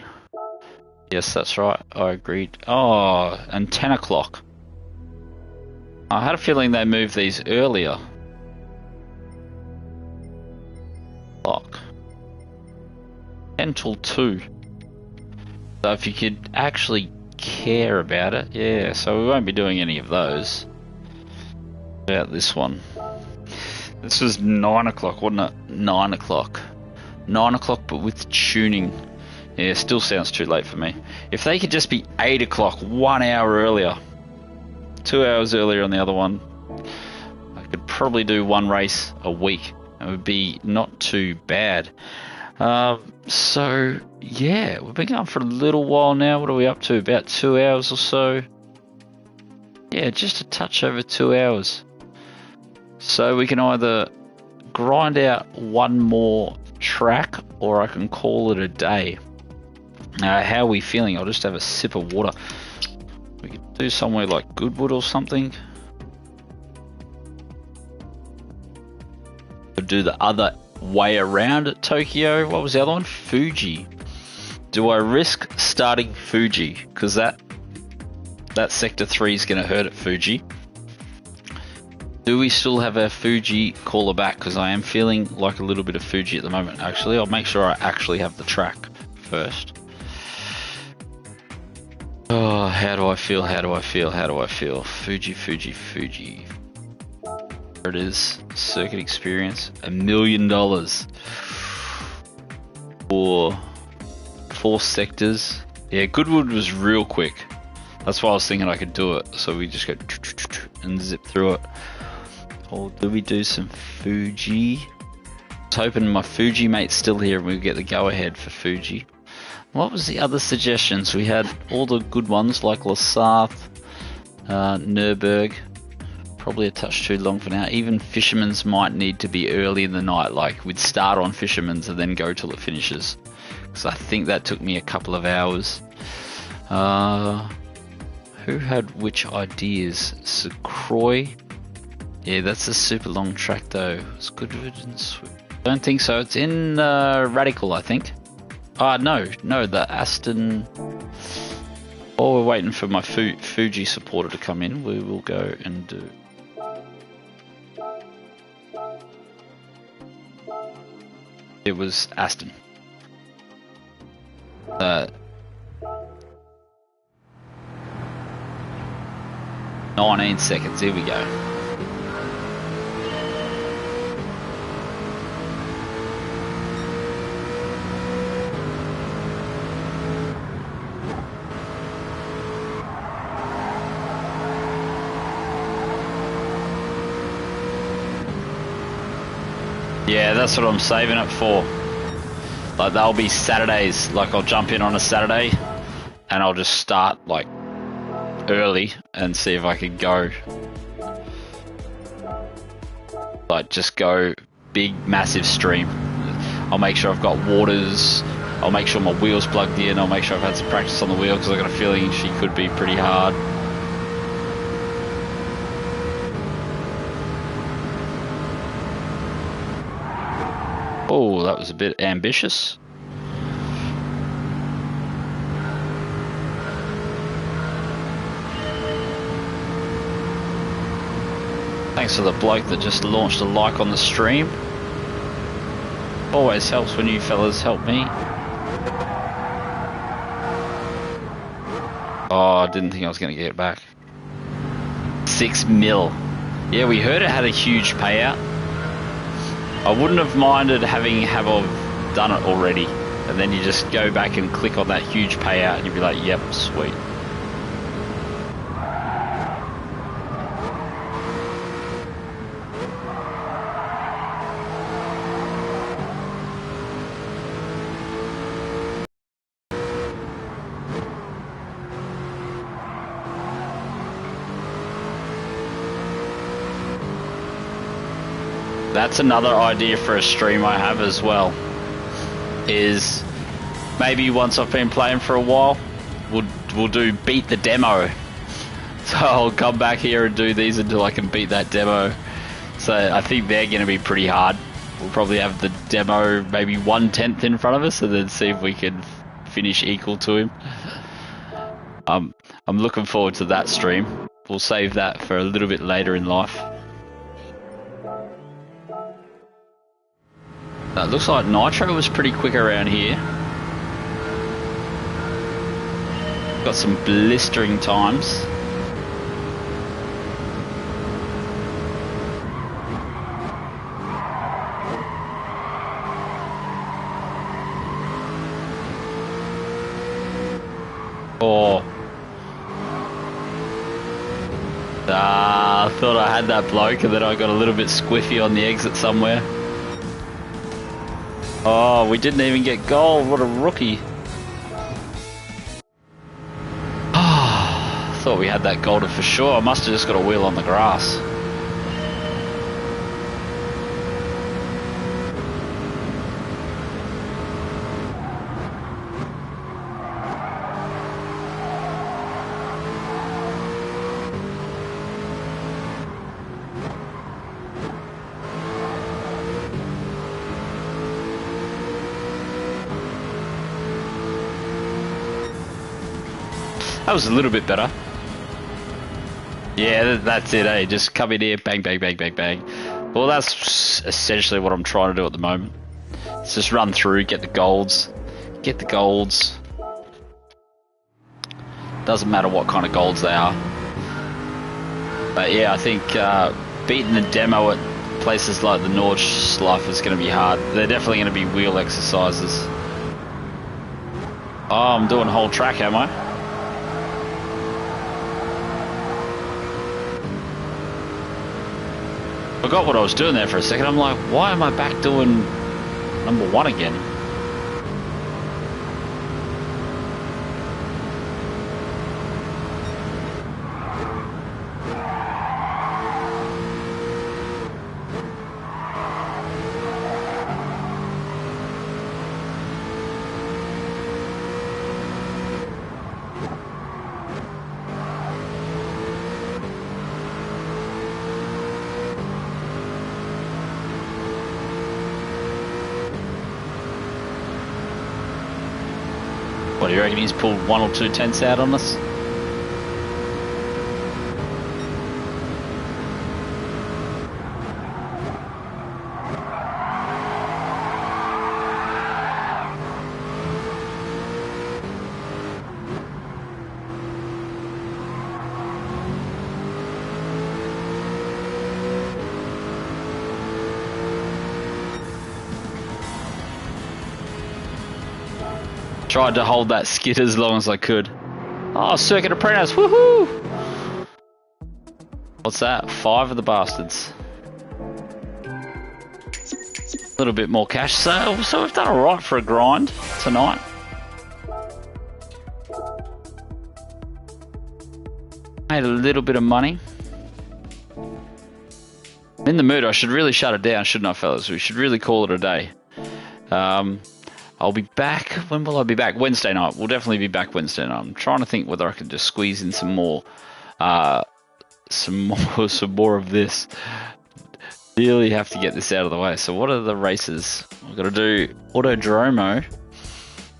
Yes, that's right. I agreed. Oh, and 10 o'clock. I had a feeling they moved these earlier. Clock. 10 till 2. So if you could actually care about it, yeah. So we won't be doing any of those. About this one. This was 9 o'clock, wasn't it? 9 o'clock. 9 o'clock, but with tuning. Yeah, still sounds too late for me. If they could just be 8 o'clock, 1 hour earlier, 2 hours earlier on the other one, I could probably do one race a week. It would be not too bad. So, yeah, we've been going for a little while now. What are we up to? About 2 hours or so. Yeah, just a touch over 2 hours. So we can either grind out one more track or I can call it a day. How are we feeling? I'll just have a sip of water. We could do somewhere like Goodwood or something. Could do the other way around at Tokyo. What was the other one? Fuji. Do I risk starting Fuji? Because that sector 3 is going to hurt at Fuji. Do we still have our Fuji caller back? Because I am feeling like a little bit of Fuji at the moment. Actually, I'll make sure I actually have the track first. Oh, how do I feel? How do I feel? How do I feel? Fuji, Fuji, Fuji. There it is. Circuit experience. $1 million. For 4 sectors. Yeah, Goodwood was real quick. That's why I was thinking I could do it. So we just go and zip through it. Or do we do some Fuji? I was hoping my Fuji mate's still here and we'll get the go-ahead for Fuji. What was the other suggestions? We had all the good ones like Lasarth, Nürburg. Probably a touch too long for now. Even Fisherman's might need to be early in the night. Like we'd start on Fisherman's and then go till it finishes. Because I think that took me a couple of hours. Who had which ideas? Secroy. Yeah, that's a super long track though. It's Goodwood and Swift. Don't think so. It's in Radical, I think. No, the Aston. Oh, we're waiting for my Fuji supporter to come in. We will go and do. It was Aston. 19 seconds. Here we go. Yeah, that's what I'm saving it for. Like, they'll be Saturdays. Like, I'll jump in on a Saturday and I'll just start like early and see if I can go. Like just go big, massive stream. I'll make sure I've got waters. I'll make sure my wheel's plugged in. I'll make sure I've had some practice on the wheel because I've got a feeling she could be pretty hard. Oh, that was a bit ambitious. Thanks to the bloke that just launched a like on the stream. Always helps when you fellas help me. Oh, I didn't think I was going to get it back. 6 mil. Yeah, we heard it had a huge payout. I wouldn't have minded having Havov done it already. And then you just go back and click on that huge payout and you'd be like, yep, sweet. That's another idea for a stream I have as well, is maybe once I've been playing for a while, we'll do beat the demo. So I'll come back here and do these until I can beat that demo. So I think they're going to be pretty hard. We'll probably have the demo maybe 1/10 in front of us and then see if we can finish equal to him. I'm looking forward to that stream. We'll save that for a little bit later in life. It looks like Nitro was pretty quick around here. Got some blistering times. Oh. I thought I had that bloke and then I got a little bit squiffy on the exit somewhere. Oh, we didn't even get gold. What a rookie. Thought we had that golden for sure. I must have just got a wheel on the grass. That was a little bit better. Yeah, that's it, eh? Just come in here, bang, bang, bang, bang, bang. Well, that's essentially what I'm trying to do at the moment. Let's just run through, get the golds. Get the golds. Doesn't matter what kind of golds they are. But yeah, I think beating the demo at places like the Nordschleife is going to be hard. They're definitely going to be wheel exercises. Oh, I'm doing whole track, am I? Forgot what I was doing there for a second. I'm like, why am I back doing number 1 again? What do you reckon? He's pulled 1 or 2 tenths out on us? Tried to hold that skid as long as I could. Oh, Circuit Apprentice, woohoo! What's that? 5 of the bastards. A little bit more cash. So we've done alright for a grind tonight. Made a little bit of money. I'm in the mood. I should really shut it down, shouldn't I, fellas? We should really call it a day. I'll be back. When will I be back? Wednesday night. We'll definitely be back Wednesday night. I'm trying to think whether I can just squeeze in some more of this. Really have to get this out of the way. So what are the races? We've got to do Autodromo.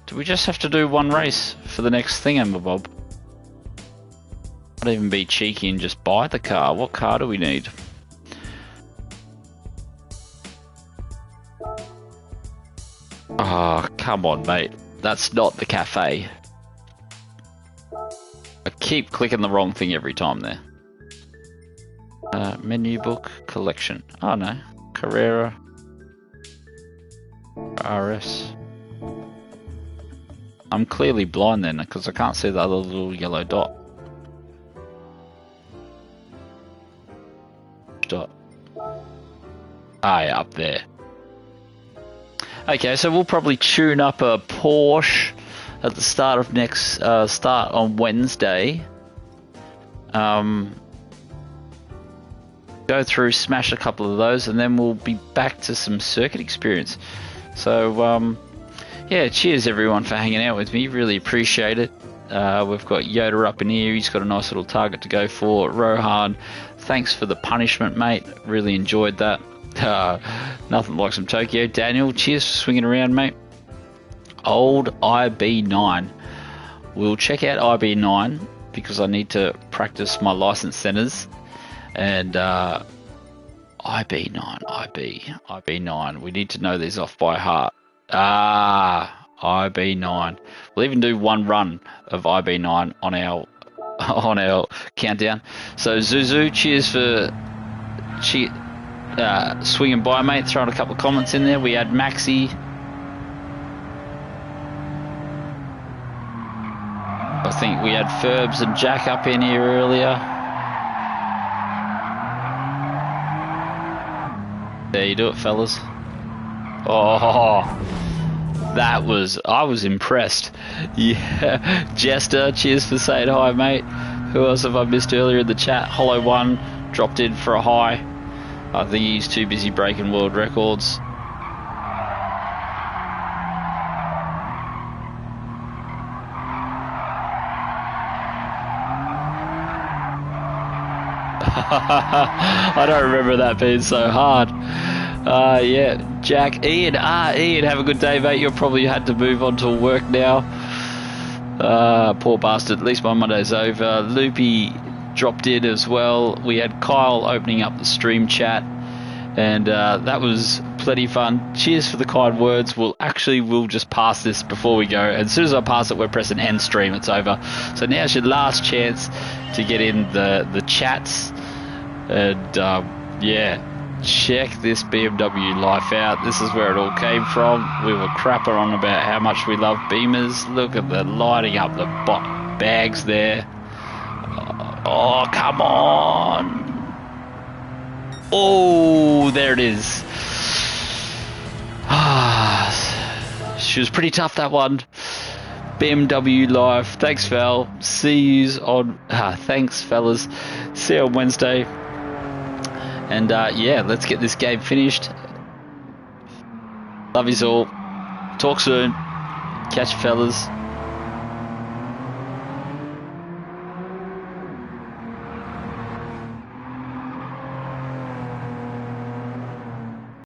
Do we just have to do one race for the next thingamabob? I'd even be cheeky and just buy the car. What car do we need? Oh, come on, mate. That's not the cafe. I keep clicking the wrong thing every time there. Menu book, collection. Oh no. Carrera. RS. I'm clearly blind then because I can't see the other little yellow dot. Ah, yeah, up there. Okay, so we'll probably tune up a Porsche at the start of next start on Wednesday. Go through, smash a couple of those, and then we'll be back to some circuit experience. So yeah, cheers everyone for hanging out with me. Really appreciate it. We've got Yoda up in here. He's got a nice little target to go for. Rohan, thanks for the punishment, mate. Really enjoyed that. Nothing like some Tokyo. Daniel, cheers for swinging around, mate. Old IB9. We'll check out IB9 because I need to practice my license centers. And IB9. We need to know these off by heart. IB9. We'll even do one run of IB9 on our countdown. So Zuzu, cheers for swinging by, mate. Throwing a couple of comments in there. We had Maxi. I think we had Ferbs and Jack up in here earlier. There you do it, fellas. Oh, I was impressed. Yeah, Jester, cheers for saying hi, mate. Who else have I missed earlier in the chat? Hollow One dropped in for a hi. I think he's too busy breaking world records. I don't remember that being so hard. Yeah, Jack, Ian, Ian, have a good day, mate. You'll probably had to move on to work now. Poor bastard. At least my Monday's over. Loopy dropped in as well. We had Kyle opening up the stream chat, and that was plenty fun. Cheers for the kind words. We'll just pass this before we go. As soon as I pass it, we're pressing end stream. It's over. So now's your last chance to get in the chats, and yeah, check this BMW life out. This is where it all came from. We were crapper on about how much we love Beamers. Look at the lighting up the bags there. Oh, come on. Oh, there it is. She was pretty tough, that one. BMW Live. Thanks, Val. See yous on... thanks, fellas. See you on Wednesday. And, yeah, let's get this game finished. Love yous all. Talk soon. Catch you, fellas.